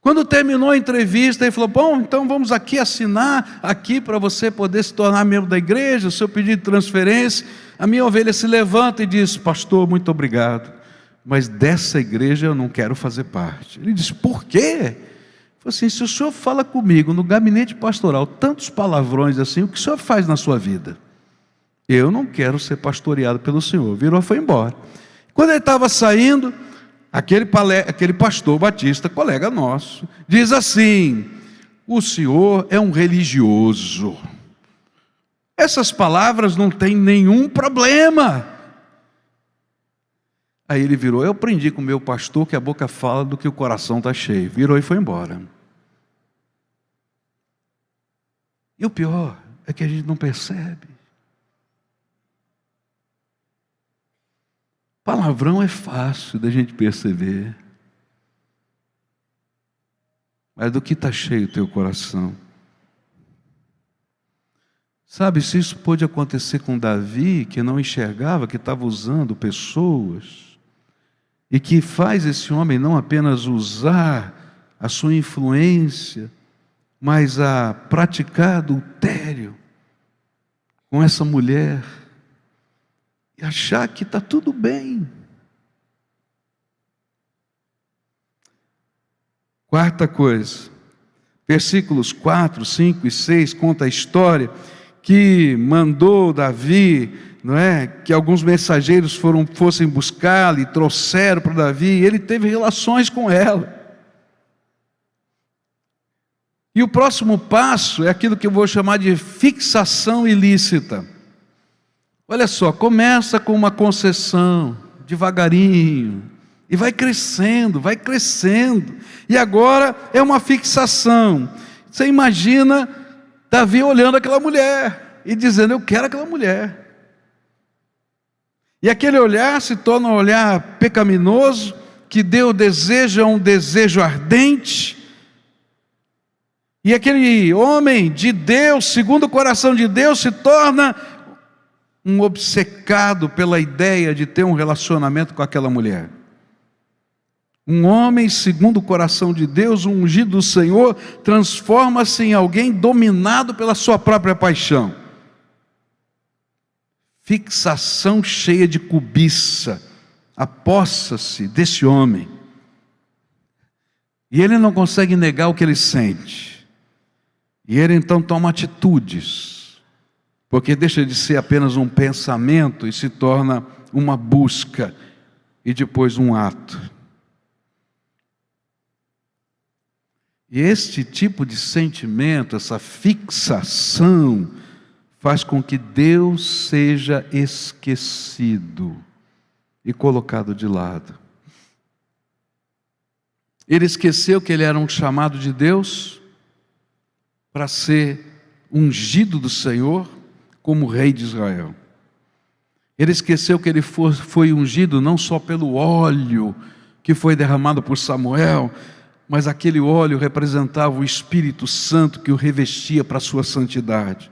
Quando terminou a entrevista, ele falou: bom, então vamos aqui assinar, aqui para você poder se tornar membro da igreja, o seu pedido de transferência. A minha ovelha se levanta e diz: pastor, muito obrigado, mas dessa igreja eu não quero fazer parte. Ele disse: por quê? Falei assim: se o senhor fala comigo no gabinete pastoral tantos palavrões assim, o que o senhor faz na sua vida? Eu não quero ser pastoreado pelo senhor. Virou e foi embora. Quando ele estava saindo, aquele pastor batista, colega nosso, diz assim: o senhor é um religioso. Essas palavras não têm nenhum problema. Aí ele virou: eu aprendi com o meu pastor que a boca fala do que o coração está cheio. Virou e foi embora. E o pior é que a gente não percebe. Palavrão é fácil da gente perceber. Mas do que está cheio o teu coração? Sabe, se isso pôde acontecer com Davi, que não enxergava, que estava usando pessoas, e que faz esse homem não apenas usar a sua influência, mas a praticar adultério com essa mulher, e achar que está tudo bem. Quarta coisa, versículos 4, 5 e 6 conta a história que mandou Davi, não é, que alguns mensageiros fossem buscá-lo e trouxeram para Davi, e ele teve relações com ela. E o próximo passo é aquilo que eu vou chamar de fixação ilícita. Olha só, começa com uma concessão, devagarinho, e vai crescendo, e agora é uma fixação. Você imagina Davi olhando aquela mulher e dizendo: eu quero aquela mulher. E aquele olhar se torna um olhar pecaminoso, que Deus deseja um desejo ardente. E aquele homem de Deus, segundo o coração de Deus, se torna um obcecado pela ideia de ter um relacionamento com aquela mulher. Um homem segundo o coração de Deus, um ungido do Senhor, transforma-se em alguém dominado pela sua própria paixão. Fixação cheia de cobiça, apossa-se desse homem. E ele não consegue negar o que ele sente. E ele então toma atitudes, porque deixa de ser apenas um pensamento e se torna uma busca e depois um ato. E este tipo de sentimento, essa fixação, faz com que Deus seja esquecido e colocado de lado. Ele esqueceu que ele era um chamado de Deus para ser ungido do Senhor como rei de Israel. Ele esqueceu que ele foi ungido não só pelo óleo que foi derramado por Samuel, mas aquele óleo representava o Espírito Santo que o revestia para a sua santidade.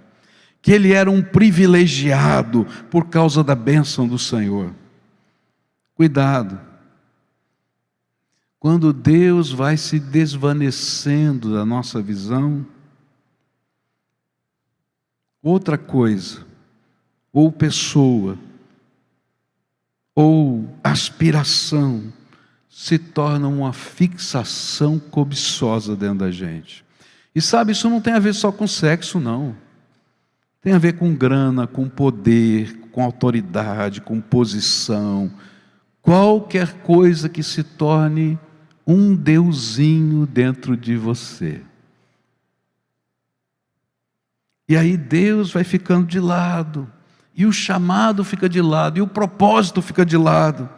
Que ele era um privilegiado por causa da bênção do Senhor. Cuidado. Quando Deus vai se desvanecendo da nossa visão, outra coisa, ou pessoa, ou aspiração, se torna uma fixação cobiçosa dentro da gente. E sabe, isso não tem a ver só com sexo, não. Tem a ver com grana, com poder, com autoridade, com posição. Qualquer coisa que se torne um deusinho dentro de você. E aí Deus vai ficando de lado, e o chamado fica de lado, e o propósito fica de lado.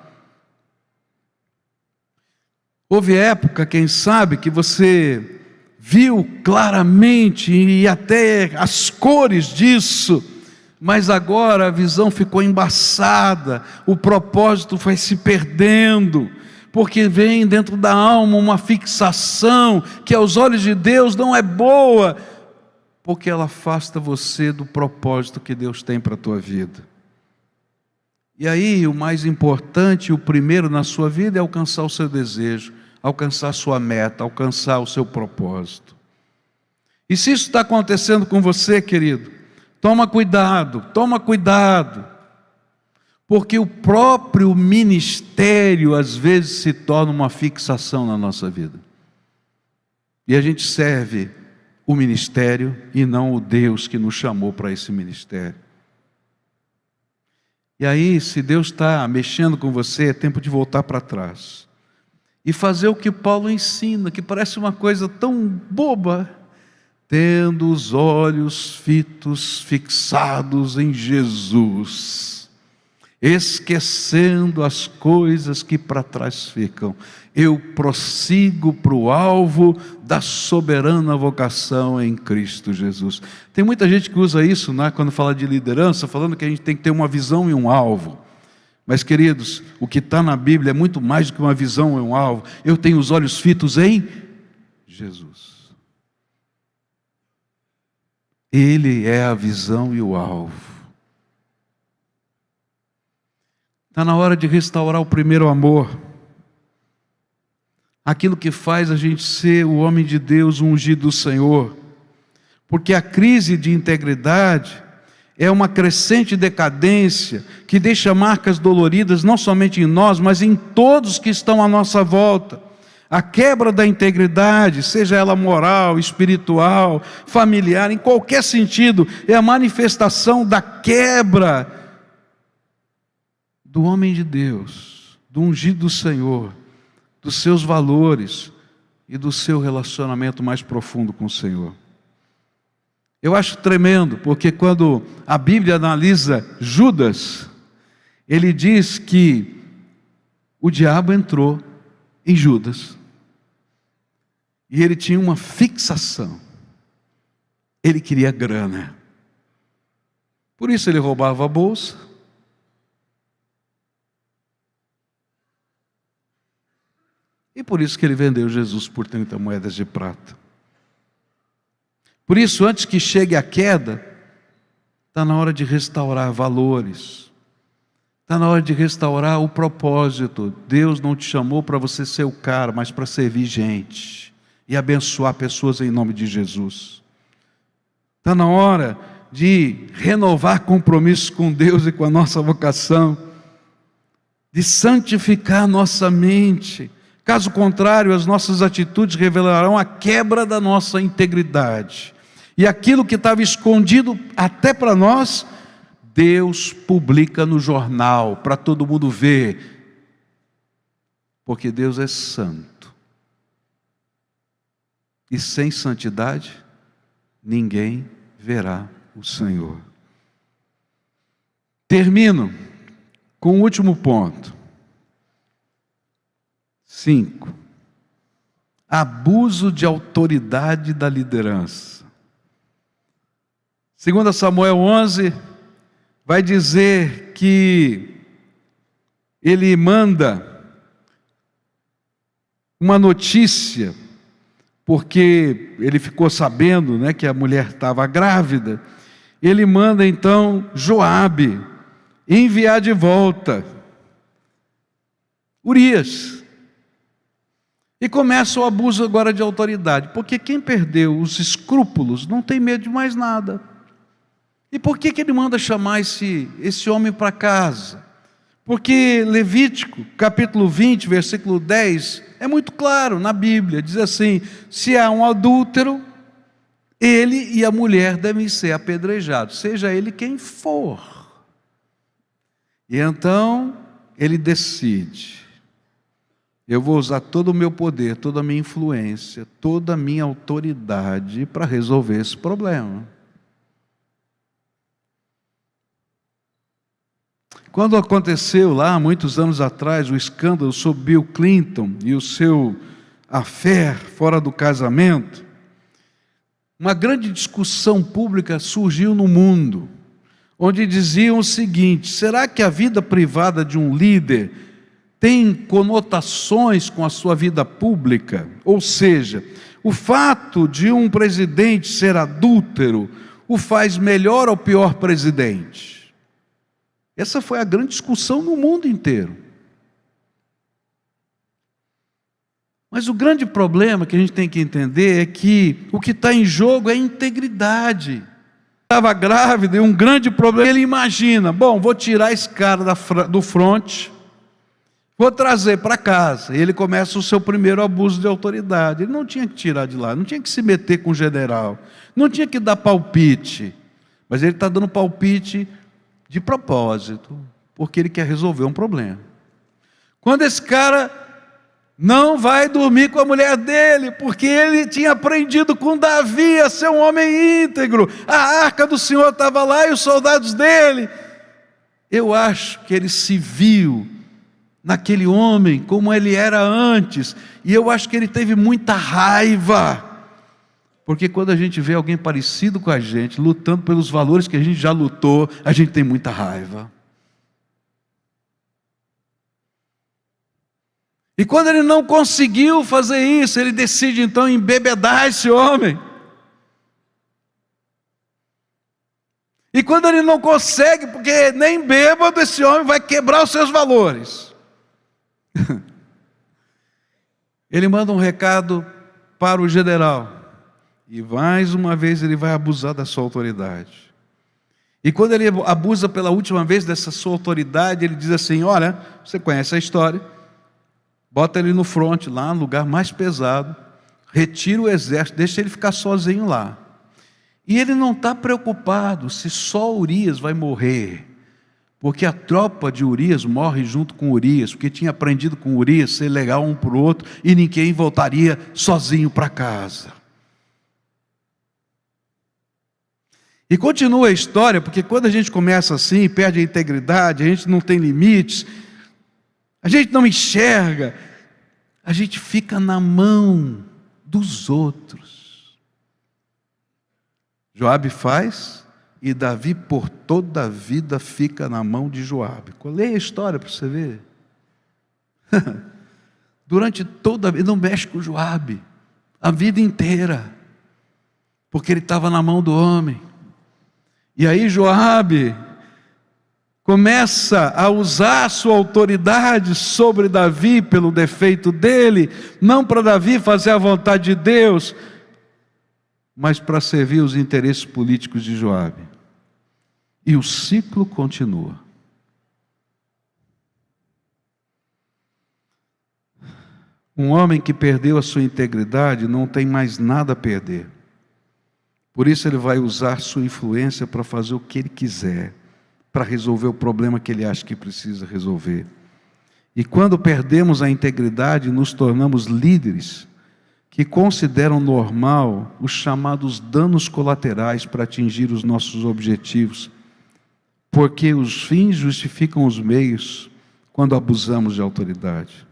Houve época, quem sabe, que você viu claramente e até as cores disso, mas agora a visão ficou embaçada, o propósito foi se perdendo, porque vem dentro da alma uma fixação que aos olhos de Deus não é boa, porque ela afasta você do propósito que Deus tem para a tua vida. E aí o mais importante, o primeiro na sua vida é alcançar o seu desejo, alcançar a sua meta, alcançar o seu propósito. E se isso está acontecendo com você, querido, toma cuidado, porque o próprio ministério às vezes se torna uma fixação na nossa vida. E a gente serve o ministério e não o Deus que nos chamou para esse ministério. E aí, se Deus está mexendo com você, é tempo de voltar para trás e fazer o que Paulo ensina, que parece uma coisa tão boba: tendo os olhos fixados em Jesus, esquecendo as coisas que para trás ficam, eu prossigo para o alvo da soberana vocação em Cristo Jesus. Tem muita gente que usa isso, né, quando fala de liderança, falando que a gente tem que ter uma visão e um alvo. Mas, queridos, o que está na Bíblia é muito mais do que uma visão ou um alvo. Eu tenho os olhos fitos em Jesus. Ele é a visão e o alvo. Está na hora de restaurar o primeiro amor. Aquilo que faz a gente ser o homem de Deus, o ungido do Senhor. Porque a crise de integridade é uma crescente decadência que deixa marcas doloridas não somente em nós, mas em todos que estão à nossa volta. A quebra da integridade, seja ela moral, espiritual, familiar, em qualquer sentido, é a manifestação da quebra do homem de Deus, do ungido do Senhor, dos seus valores e do seu relacionamento mais profundo com o Senhor. Eu acho tremendo, porque quando a Bíblia analisa Judas, ele diz que o diabo entrou em Judas. E ele tinha uma fixação. Ele queria grana. Por isso ele roubava a bolsa. E por isso que ele vendeu Jesus por 30 moedas de prata. Por isso, antes que chegue a queda, está na hora de restaurar valores. Está na hora de restaurar o propósito. Deus não te chamou para você ser o cara, mas para servir gente e abençoar pessoas em nome de Jesus. Está na hora de renovar compromissos com Deus e com a nossa vocação, de santificar nossa mente. Caso contrário, as nossas atitudes revelarão a quebra da nossa integridade. E aquilo que estava escondido até para nós, Deus publica no jornal, para todo mundo ver. Porque Deus é santo. E sem santidade, ninguém verá o Senhor. Termino com o último ponto. 5. Abuso de autoridade da liderança. 2 Samuel 11 vai dizer que ele manda uma notícia, porque ele ficou sabendo, né, que a mulher estava grávida. Ele manda então Joabe enviar de volta Urias. E começa o abuso agora de autoridade, porque quem perdeu os escrúpulos não tem medo de mais nada. E por que ele manda chamar esse homem para casa? Porque Levítico, capítulo 20, versículo 10, é muito claro na Bíblia, diz assim: se há um adúltero, ele e a mulher devem ser apedrejados, seja ele quem for. E então, ele decide: eu vou usar todo o meu poder, toda a minha influência, toda a minha autoridade para resolver esse problema. Quando aconteceu lá, muitos anos atrás, o escândalo sobre Bill Clinton e o seu affair fora do casamento, uma grande discussão pública surgiu no mundo, onde diziam o seguinte: será que a vida privada de um líder tem conotações com a sua vida pública? Ou seja, o fato de um presidente ser adúltero o faz melhor ou pior presidente? Essa foi a grande discussão no mundo inteiro. Mas o grande problema que a gente tem que entender é que o que está em jogo é integridade. Estava grávida e um grande problema, ele imagina: bom, vou tirar esse cara do front, vou trazer para casa. E ele começa o seu primeiro abuso de autoridade. Ele não tinha que tirar de lá, não tinha que se meter com o general, não tinha que dar palpite, mas ele está dando palpite de propósito, porque ele quer resolver um problema. Quando esse cara não vai dormir com a mulher dele, porque ele tinha aprendido com Davi a ser um homem íntegro, a arca do Senhor estava lá e os soldados dele. Eu acho que ele se viu naquele homem como ele era antes, e eu acho que ele teve muita raiva. Porque quando a gente vê alguém parecido com a gente, lutando pelos valores que a gente já lutou, a gente tem muita raiva. E quando ele não conseguiu fazer isso, ele decide então embebedar esse homem. E quando ele não consegue, porque nem bêbado, esse homem vai quebrar os seus valores. Ele manda um recado para o general. E mais uma vez ele vai abusar da sua autoridade. E quando ele abusa pela última vez dessa sua autoridade, ele diz assim: olha, você conhece a história, bota ele no fronte, lá no lugar mais pesado, retira o exército, deixa ele ficar sozinho lá. E ele não está preocupado se só Urias vai morrer, porque a tropa de Urias morre junto com Urias, porque tinha aprendido com Urias ser legal um para o outro, e ninguém voltaria sozinho para casa. E continua a história, porque quando a gente começa assim, perde a integridade, a gente não tem limites, a gente não enxerga, a gente fica na mão dos outros. Joabe faz, e Davi por toda a vida fica na mão de Joabe. Leia a história para você ver. Durante toda a vida, não mexe com Joabe, a vida inteira, porque ele estava na mão do homem. E aí Joabe começa a usar a sua autoridade sobre Davi pelo defeito dele, não para Davi fazer a vontade de Deus, mas para servir os interesses políticos de Joabe. E o ciclo continua. Um homem que perdeu a sua integridade não tem mais nada a perder. Por isso ele vai usar sua influência para fazer o que ele quiser, para resolver o problema que ele acha que precisa resolver. E quando perdemos a integridade, nos tornamos líderes que consideram normal os chamados danos colaterais para atingir os nossos objetivos, porque os fins justificam os meios quando abusamos de autoridade.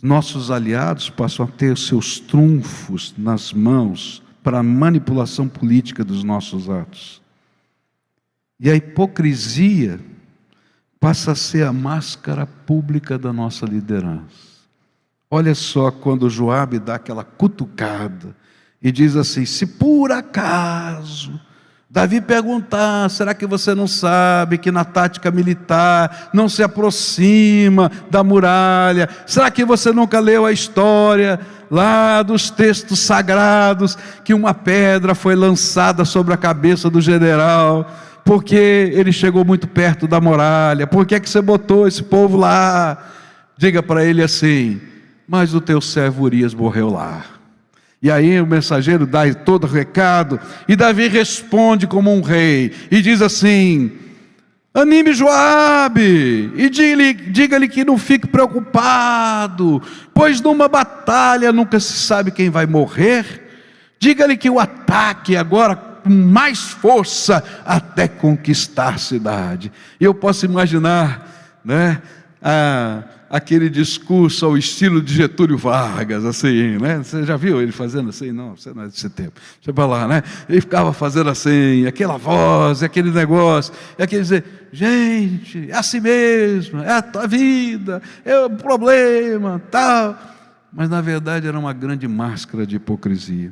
Nossos aliados passam a ter seus trunfos nas mãos para a manipulação política dos nossos atos. E a hipocrisia passa a ser a máscara pública da nossa liderança. Olha só quando Joabe dá aquela cutucada e diz assim: se por acaso Davi perguntar, será que você não sabe que na tática militar não se aproxima da muralha? Será que você nunca leu a história lá dos textos sagrados, que uma pedra foi lançada sobre a cabeça do general, porque ele chegou muito perto da muralha? Por que é que você botou esse povo lá? Diga para ele assim: mas o teu servo Urias morreu lá. E aí o mensageiro dá todo o recado, e Davi responde como um rei, e diz assim: anime Joabe, e diga-lhe que não fique preocupado, pois numa batalha nunca se sabe quem vai morrer. Diga-lhe que o ataque agora com mais força até conquistar a cidade. E eu posso imaginar, né, aquele discurso ao estilo de Getúlio Vargas, assim, né? Você já viu ele fazendo assim? Não, você não é desse tempo. Deixa para lá, né? Ele ficava fazendo assim, aquela voz, aquele negócio, e aquele dizer: gente, é assim mesmo, é a tua vida, é o problema, tal. Mas na verdade era uma grande máscara de hipocrisia.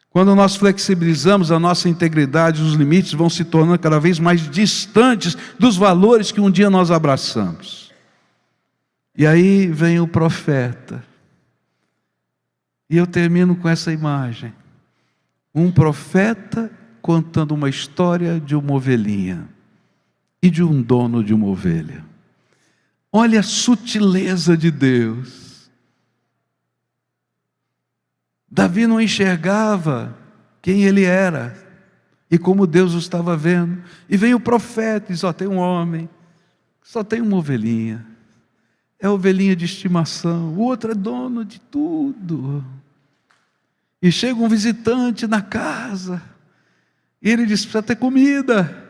Quando nós flexibilizamos a nossa integridade, os limites vão se tornando cada vez mais distantes dos valores que um dia nós abraçamos. E aí vem o profeta, e eu termino com essa imagem: um profeta contando uma história de uma ovelhinha e de um dono de uma ovelha. Olha a sutileza de Deus. Davi não enxergava quem ele era e como Deus o estava vendo, e vem o profeta e diz: ó, tem um homem que só tem uma ovelhinha, é ovelhinha de estimação, o outro é dono de tudo. E chega um visitante na casa, e ele diz: precisa ter comida,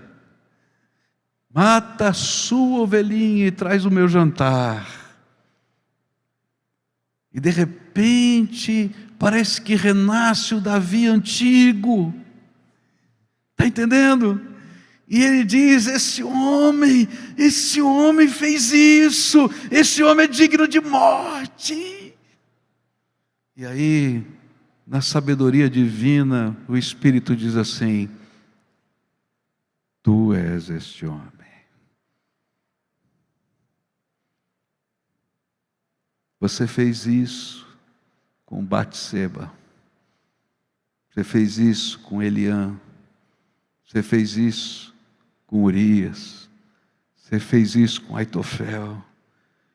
mata a sua ovelhinha e traz o meu jantar. E de repente, parece que renasce o Davi antigo, está entendendo? E ele diz: esse homem fez isso, esse homem é digno de morte. E aí, na sabedoria divina, o Espírito diz assim: tu és este homem. Você fez isso com Batseba. Você fez isso com Eliã. Você fez isso com Urias. Você fez isso com Aitofel.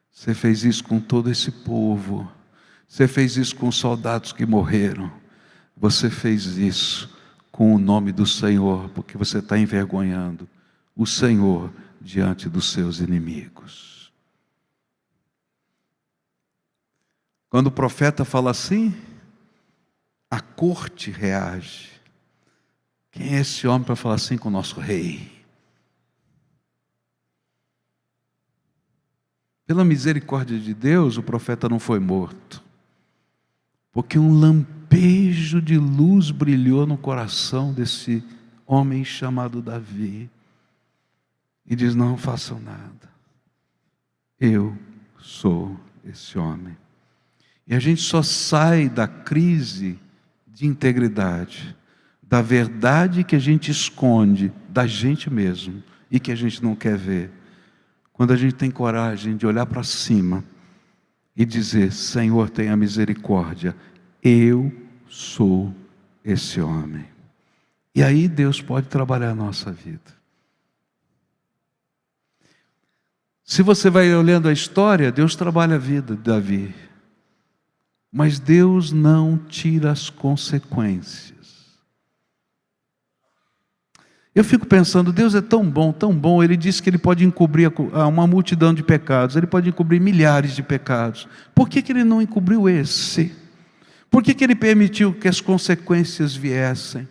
Você fez isso com todo esse povo. Você fez isso com os soldados que morreram. Você fez isso com o nome do Senhor, porque você está envergonhando o Senhor diante dos seus inimigos. Quando o profeta fala assim, a corte reage. Quem é esse homem para falar assim com o nosso rei? Pela misericórdia de Deus, o profeta não foi morto, porque um lampejo de luz brilhou no coração desse homem chamado Davi, e diz: não façam nada, eu sou esse homem. E a gente só sai da crise de integridade, da verdade que a gente esconde da gente mesmo e que a gente não quer ver, quando a gente tem coragem de olhar para cima e dizer: Senhor, tenha misericórdia, eu sou esse homem. E aí Deus pode trabalhar a nossa vida. Se você vai olhando a história, Deus trabalha a vida de Davi, mas Deus não tira as consequências. Eu fico pensando, Deus é tão bom, Ele disse que Ele pode encobrir uma multidão de pecados, Ele pode encobrir milhares de pecados. Por que Ele não encobriu esse? Por que Ele permitiu que as consequências viessem?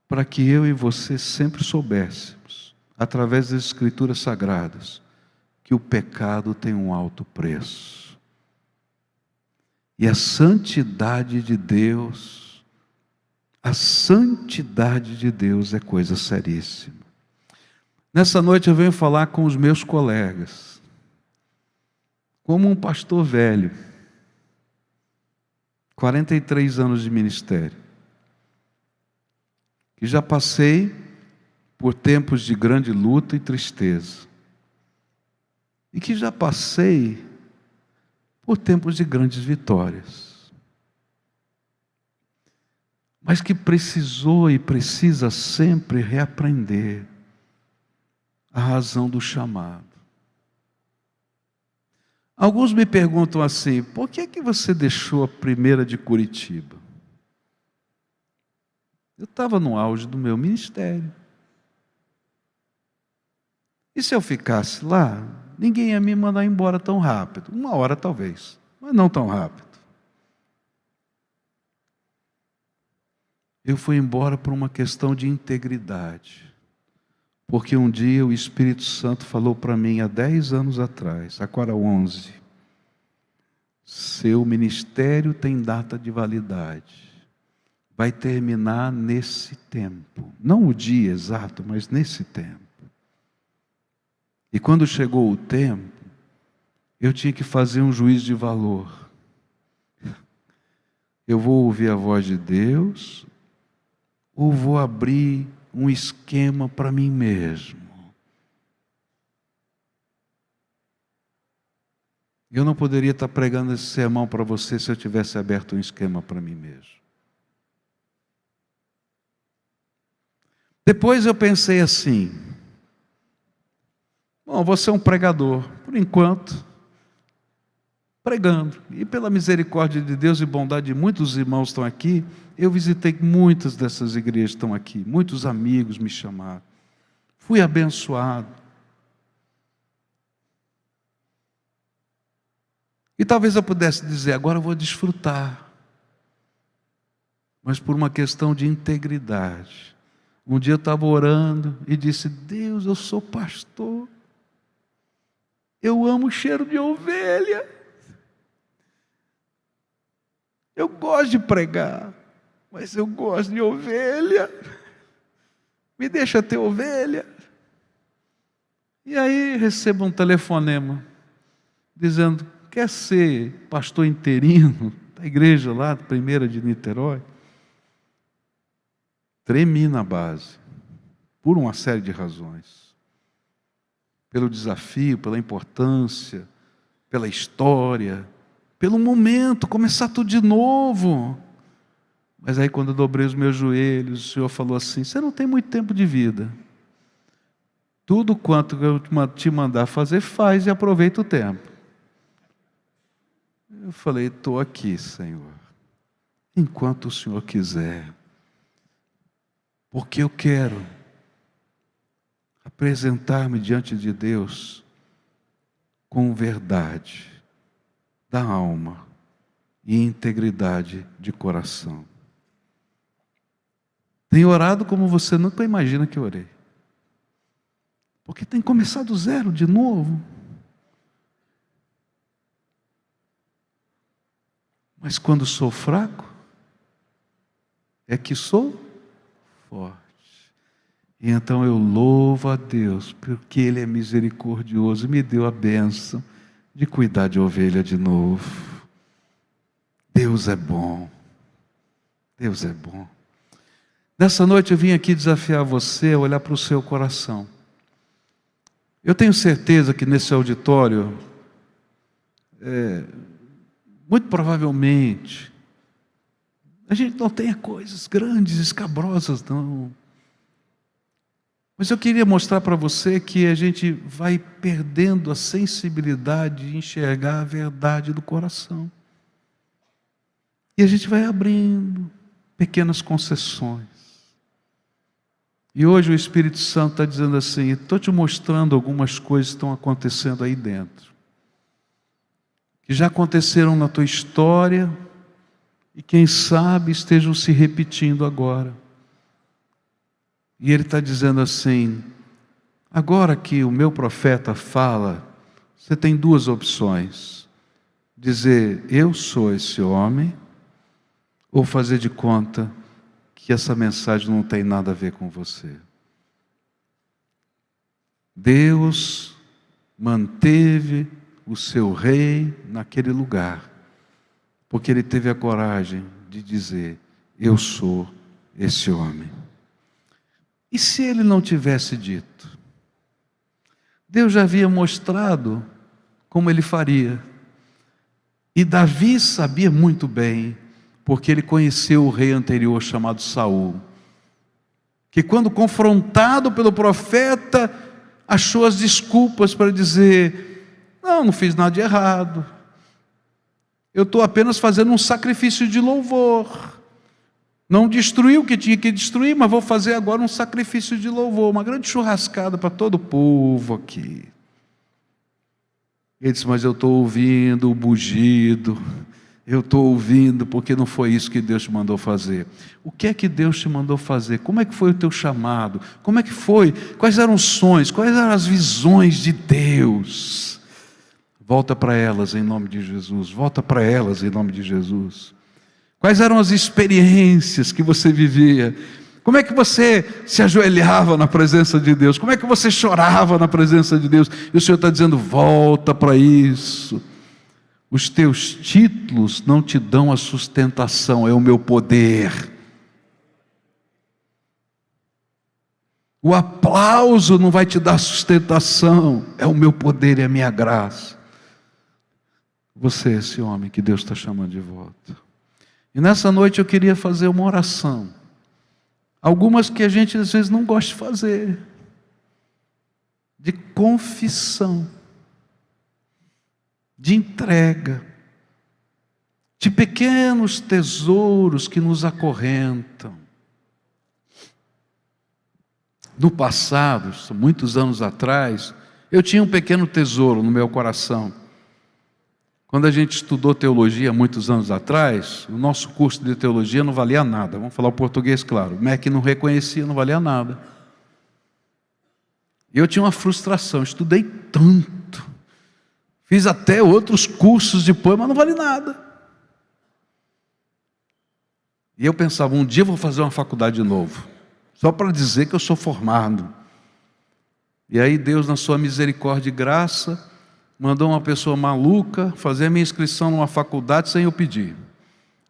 Para que eu e você sempre soubéssemos, através das Escrituras Sagradas, que o pecado tem um alto preço. E a santidade de Deus, é coisa seríssima. Nessa noite eu venho falar com os meus colegas, como um pastor velho, 43 anos de ministério, que já passei por tempos de grande luta e tristeza, e que já passei por tempos de grandes vitórias, mas que precisou e precisa sempre reaprender a razão do chamado. Alguns me perguntam assim: por que você deixou a primeira de Curitiba? Eu estava no auge do meu ministério. E se eu ficasse lá, ninguém ia me mandar embora tão rápido. Uma hora talvez, mas não tão rápido. Eu fui embora por uma questão de integridade. Porque um dia o Espírito Santo falou para mim, há 10 anos atrás, agora 11, seu ministério tem data de validade. Vai terminar nesse tempo. Não o dia exato, mas nesse tempo. E quando chegou o tempo, eu tinha que fazer um juízo de valor. Eu vou ouvir a voz de Deus, ou vou abrir um esquema para mim mesmo? Eu não poderia estar pregando esse sermão para você se eu tivesse aberto um esquema para mim mesmo. Depois eu pensei assim: bom, vou ser um pregador, por enquanto, pregando. E pela misericórdia de Deus e bondade de muitos irmãos que estão aqui, eu visitei muitas dessas igrejas que estão aqui. Muitos amigos me chamaram. Fui abençoado. E talvez eu pudesse dizer: agora eu vou desfrutar. Mas por uma questão de integridade. Um dia eu estava orando e disse: Deus, eu sou pastor. Eu amo o cheiro de ovelha. Eu gosto de pregar, mas eu gosto de ovelha. Me deixa ter ovelha. E aí recebo um telefonema dizendo: quer ser pastor interino da igreja lá, da primeira de Niterói? Tremi na base, por uma série de razões. Pelo desafio, pela importância, pela história, pelo momento, começar tudo de novo. Mas aí quando eu dobrei os meus joelhos, o Senhor falou assim: você não tem muito tempo de vida. Tudo quanto eu te mandar fazer, faz e aproveita o tempo. Eu falei: estou aqui, Senhor, enquanto o Senhor quiser. Porque eu quero apresentar-me diante de Deus com verdade da alma e integridade de coração. Tenho orado como você nunca imagina que orei. Porque tem que começar do zero de novo. Mas quando sou fraco, é que sou forte. E então eu louvo a Deus, porque Ele é misericordioso e me deu a bênção de cuidar de ovelha de novo. Deus é bom. Deus é bom. Nessa noite eu vim aqui desafiar você a olhar para o seu coração. Eu tenho certeza que nesse auditório, muito provavelmente, a gente não tenha coisas grandes, escabrosas, não. Mas eu queria mostrar para você que a gente vai perdendo a sensibilidade de enxergar a verdade do coração. E a gente vai abrindo pequenas concessões. E hoje o Espírito Santo está dizendo assim: estou te mostrando algumas coisas que estão acontecendo aí dentro, que já aconteceram na tua história, e quem sabe estejam se repetindo agora. E Ele está dizendo assim: agora que o meu profeta fala, você tem duas opções: dizer eu sou esse homem, ou fazer de conta que essa mensagem não tem nada a ver com você. Deus manteve o seu rei naquele lugar, porque ele teve a coragem de dizer: eu sou esse homem. E se ele não tivesse dito? Deus já havia mostrado como ele faria. E Davi sabia muito bem, porque ele conheceu o rei anterior chamado Saul, que quando confrontado pelo profeta, achou as desculpas para dizer: não fiz nada de errado, eu estou apenas fazendo um sacrifício de louvor, não destruí o que tinha que destruir, mas vou fazer agora um sacrifício de louvor, uma grande churrascada para todo o povo aqui. Ele disse: mas eu estou ouvindo o bugido, eu estou ouvindo, porque não foi isso que Deus te mandou fazer. O que é que Deus te mandou fazer? Como é que foi o teu chamado? Como é que foi? Quais eram os sonhos? Quais eram as visões de Deus? Volta para elas em nome de Jesus. Volta para elas em nome de Jesus. Quais eram as experiências que você vivia? Como é que você se ajoelhava na presença de Deus? Como é que você chorava na presença de Deus? E o Senhor está dizendo: volta para isso. Os teus títulos não te dão a sustentação, é o meu poder. O aplauso não vai te dar sustentação, é o meu poder e a minha graça. Você é esse homem que Deus está chamando de volta. E nessa noite eu queria fazer uma oração. Algumas que a gente às vezes não gosta de fazer. De confissão. De entrega, de pequenos tesouros que nos acorrentam. No passado, muitos anos atrás, eu tinha um pequeno tesouro no meu coração. Quando a gente estudou teologia muitos anos atrás, o nosso curso de teologia não valia nada. Vamos falar o português claro. O MEC não reconhecia, não valia nada. E eu tinha uma frustração, estudei tanto. Fiz até outros cursos depois, mas não vale nada. E eu pensava: um dia eu vou fazer uma faculdade de novo. só para dizer que eu sou formado. E aí Deus, na sua misericórdia e graça, mandou uma pessoa maluca fazer a minha inscrição numa faculdade sem eu pedir.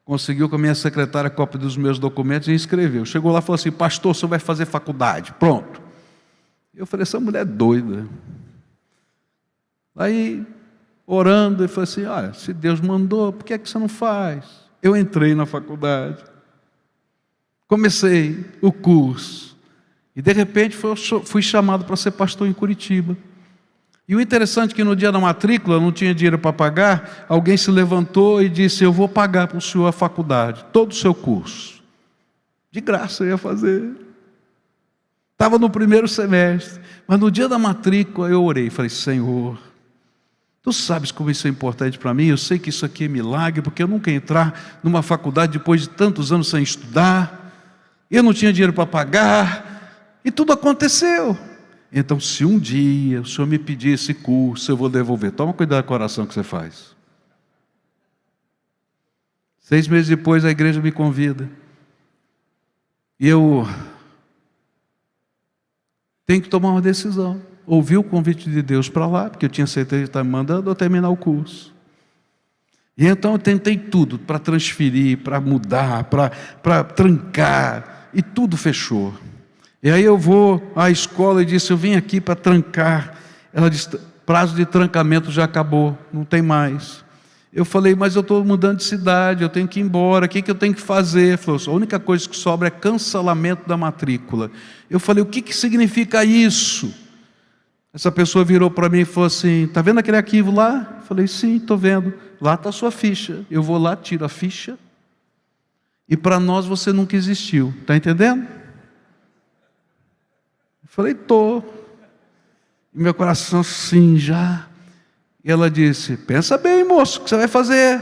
Conseguiu com a minha secretária a cópia dos meus documentos e inscreveu. Chegou lá e falou assim: pastor, o senhor vai fazer faculdade. Pronto. Eu falei: essa mulher é doida. Aí, orando, ele falou assim: olha, se Deus mandou, por que é que você não faz? Eu entrei na faculdade, comecei o curso, e de repente fui chamado para ser pastor em Curitiba. E o interessante é que no dia da matrícula, eu não tinha dinheiro para pagar, alguém se levantou e disse: eu vou pagar para o senhor a faculdade, todo o seu curso. De graça eu ia fazer. Estava no primeiro semestre, mas no dia da matrícula eu orei, falei: Senhor, tu sabes como isso é importante para mim, eu sei que isso aqui é milagre, porque eu nunca ia entrar numa faculdade depois de tantos anos sem estudar, eu não tinha dinheiro para pagar, e tudo aconteceu. Então, se um dia o senhor me pedir esse curso, eu vou devolver. Toma cuidado com a oração que você faz. 6 meses depois, a igreja me convida. E eu tenho que tomar uma decisão. Ouvi o convite de Deus para lá, porque eu tinha certeza de estar me mandando eu terminar o curso. E então eu tentei tudo para transferir, para mudar, para trancar, e tudo fechou. E aí eu vou à escola e disse: eu vim aqui para trancar. Ela disse: prazo de trancamento já acabou, não tem mais. Eu falei: mas eu estou mudando de cidade, eu tenho que ir embora, o que eu tenho que fazer? Ela falou: a única coisa que sobra é cancelamento da matrícula. Eu falei: o que significa isso? Essa pessoa virou para mim e falou assim: está vendo aquele arquivo lá? Eu falei: sim, estou vendo. Lá está a sua ficha. Eu vou lá, tiro a ficha, e para nós você nunca existiu. Está entendendo? Eu falei: estou. E meu coração, sim, já. E ela disse: pensa bem, moço, o que você vai fazer?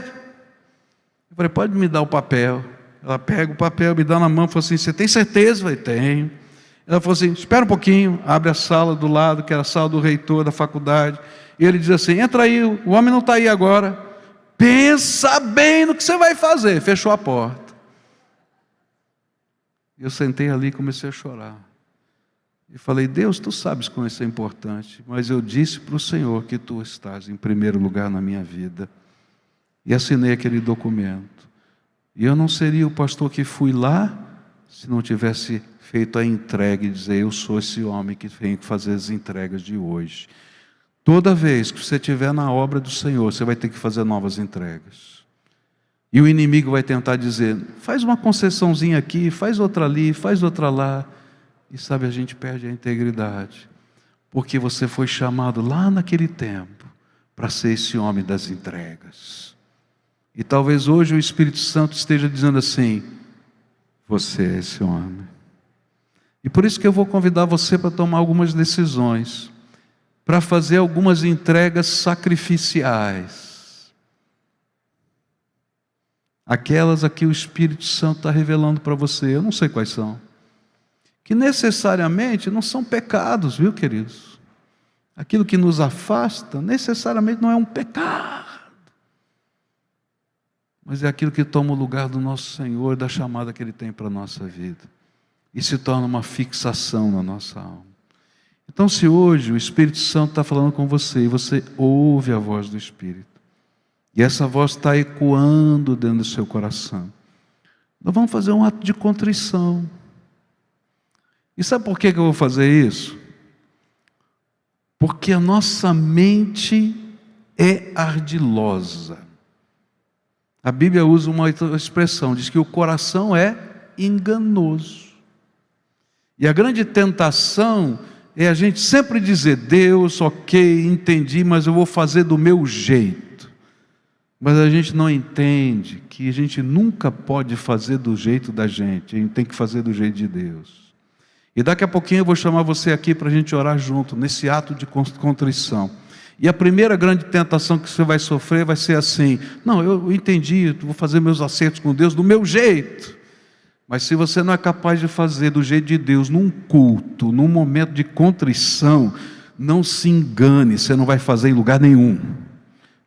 Eu falei: pode me dar o papel. Ela pega o papel, me dá na mão e falou assim: você tem certeza? Eu falei: tenho. Ela falou assim: espera um pouquinho. Abre a sala do lado, que era a sala do reitor da faculdade. E ele diz assim: entra aí, o homem não está aí agora. Pensa bem no que você vai fazer. Fechou a porta. Eu sentei ali e comecei a chorar. E falei: Deus, tu sabes como isso é importante, mas eu disse para o Senhor que tu estás em primeiro lugar na minha vida. E assinei aquele documento. E eu não seria o pastor que fui lá se não tivesse feito a entrega e dizer: eu sou esse homem que vem fazer as entregas de hoje. Toda vez que você estiver na obra do Senhor, você vai ter que fazer novas entregas. E o inimigo vai tentar dizer: faz uma concessãozinha aqui, faz outra ali, faz outra lá. E sabe, a gente perde a integridade, porque você foi chamado lá naquele tempo para ser esse homem das entregas. E talvez hoje o Espírito Santo esteja dizendo assim: você é esse homem. E por isso que eu vou convidar você para tomar algumas decisões, para fazer algumas entregas sacrificiais. Aquelas a que o Espírito Santo está revelando para você, eu não sei quais são. Que necessariamente não são pecados, viu, queridos? Aquilo que nos afasta necessariamente não é um pecado, mas é aquilo que toma o lugar do nosso Senhor, da chamada que Ele tem para a nossa vida, e se torna uma fixação na nossa alma. Então, se hoje o Espírito Santo está falando com você, e você ouve a voz do Espírito, e essa voz está ecoando dentro do seu coração, nós vamos fazer um ato de contrição. E sabe por que eu vou fazer isso? Porque a nossa mente é ardilosa. A Bíblia usa uma expressão, diz que o coração é enganoso. E a grande tentação é a gente sempre dizer: Deus, ok, entendi, mas eu vou fazer do meu jeito. Mas a gente não entende que a gente nunca pode fazer do jeito da gente, a gente tem que fazer do jeito de Deus. E daqui a pouquinho eu vou chamar você aqui para a gente orar junto, nesse ato de contrição. E a primeira grande tentação que você vai sofrer vai ser assim: não, eu entendi, vou fazer meus acertos com Deus do meu jeito. Mas se você não é capaz de fazer do jeito de Deus, num culto, num momento de contrição, não se engane, você não vai fazer em lugar nenhum.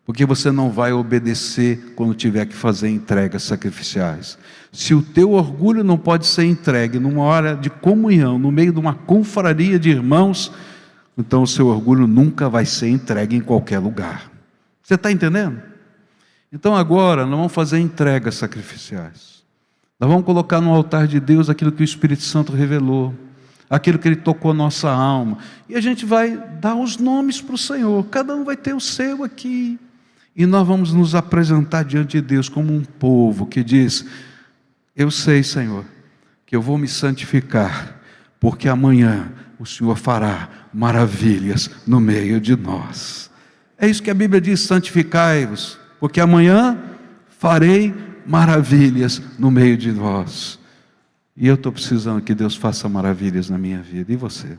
porque você não vai obedecer quando tiver que fazer entregas sacrificiais. Se o teu orgulho não pode ser entregue numa hora de comunhão, no meio de uma confraria de irmãos, então o seu orgulho nunca vai ser entregue em qualquer lugar. Você está entendendo? Então agora nós vamos fazer entregas sacrificiais. Nós vamos colocar no altar de Deus aquilo que o Espírito Santo revelou, aquilo que Ele tocou a nossa alma, e a gente vai dar os nomes para o Senhor, cada um vai ter o seu aqui, e nós vamos nos apresentar diante de Deus como um povo que diz: eu sei, Senhor, que eu vou me santificar, porque amanhã o Senhor fará maravilhas no meio de nós. É isso que a Bíblia diz: santificai-vos, porque amanhã farei maravilhas no meio de vós. E eu estou precisando que Deus faça maravilhas na minha vida. E você?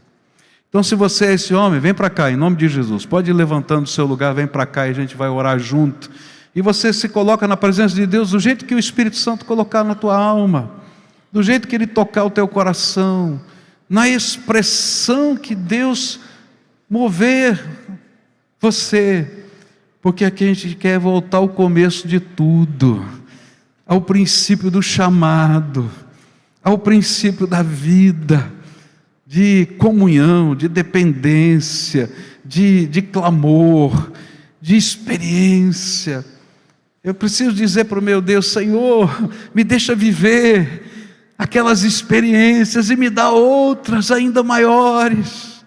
Então, se você é esse homem, vem para cá, em nome de Jesus. Pode ir levantando do seu lugar, vem para cá e a gente vai orar junto. E você se coloca na presença de Deus do jeito que o Espírito Santo colocar na tua alma, do jeito que Ele tocar o teu coração, na expressão que Deus mover você, porque aqui a gente quer voltar ao começo de tudo, ao princípio do chamado, ao princípio da vida, de comunhão, de dependência, de clamor, de experiência. Eu preciso dizer para o meu Deus: Senhor, me deixa viver aquelas experiências e me dá outras ainda maiores.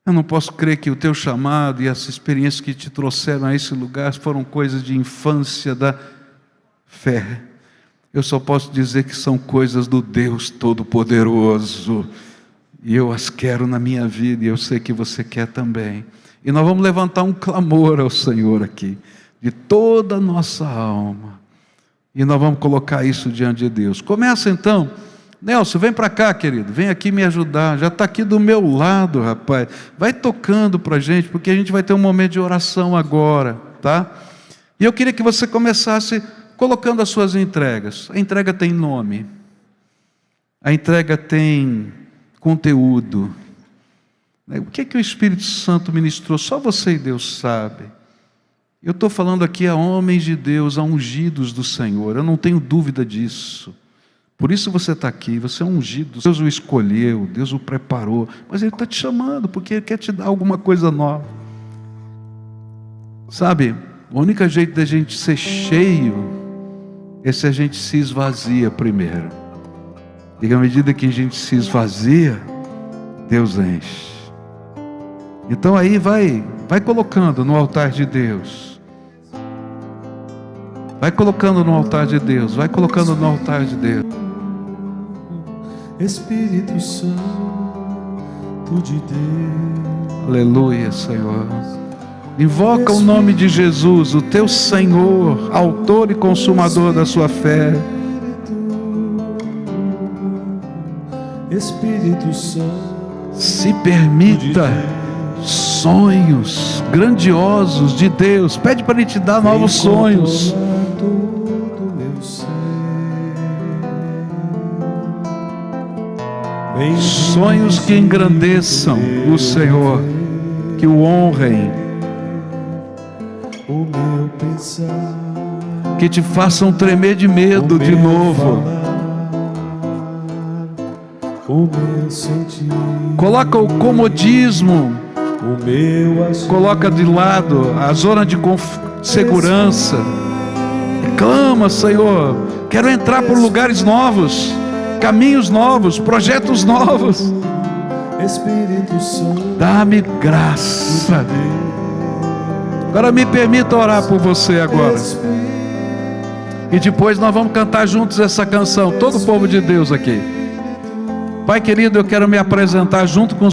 Eu não posso crer que o teu chamado e essa experiência que te trouxeram a esse lugar foram coisas de infância da fé. Eu só posso dizer que são coisas do Deus Todo-Poderoso, e eu as quero na minha vida, e eu sei que você quer também. E nós vamos levantar um clamor ao Senhor aqui, de toda a nossa alma, e nós vamos colocar isso diante de Deus. Começa então. Nelson, vem para cá, querido, vem aqui me ajudar, já está aqui do meu lado, rapaz, vai tocando para a gente, porque a gente vai ter um momento de oração agora, tá? E eu queria que você começasse colocando as suas entregas. A entrega tem nome, a entrega tem conteúdo. O que é que o Espírito Santo ministrou? Só você e Deus sabe. Eu estou falando aqui a homens de Deus, a ungidos do Senhor, eu não tenho dúvida disso. Por isso você está aqui, você é ungido, Deus o escolheu, Deus o preparou, mas Ele está te chamando, porque Ele quer te dar alguma coisa nova. Sabe, o único jeito da gente ser cheio é se a gente se esvazia primeiro. E à medida que a gente se esvazia, Deus enche. Então aí vai colocando no altar de Deus. Vai colocando no altar de Deus, vai colocando no altar de Deus. Espírito Santo de Deus. Aleluia, Senhor. Invoca o nome de Jesus, o teu Senhor, autor e consumador da sua fé. Espírito Santo, se permita sonhos grandiosos de Deus. Pede para Ele te dar novos sonhos. Sonhos que engrandeçam o Senhor, que o honrem, que te façam tremer de medo de novo. Coloca o comodismo, coloca de lado a zona de segurança. Clama, Senhor, quero entrar por lugares novos, caminhos novos, projetos novos. Dá-me graça. Agora me permita orar por você agora. E depois nós vamos cantar juntos essa canção, todo o povo de Deus aqui. Pai querido, eu quero me apresentar junto com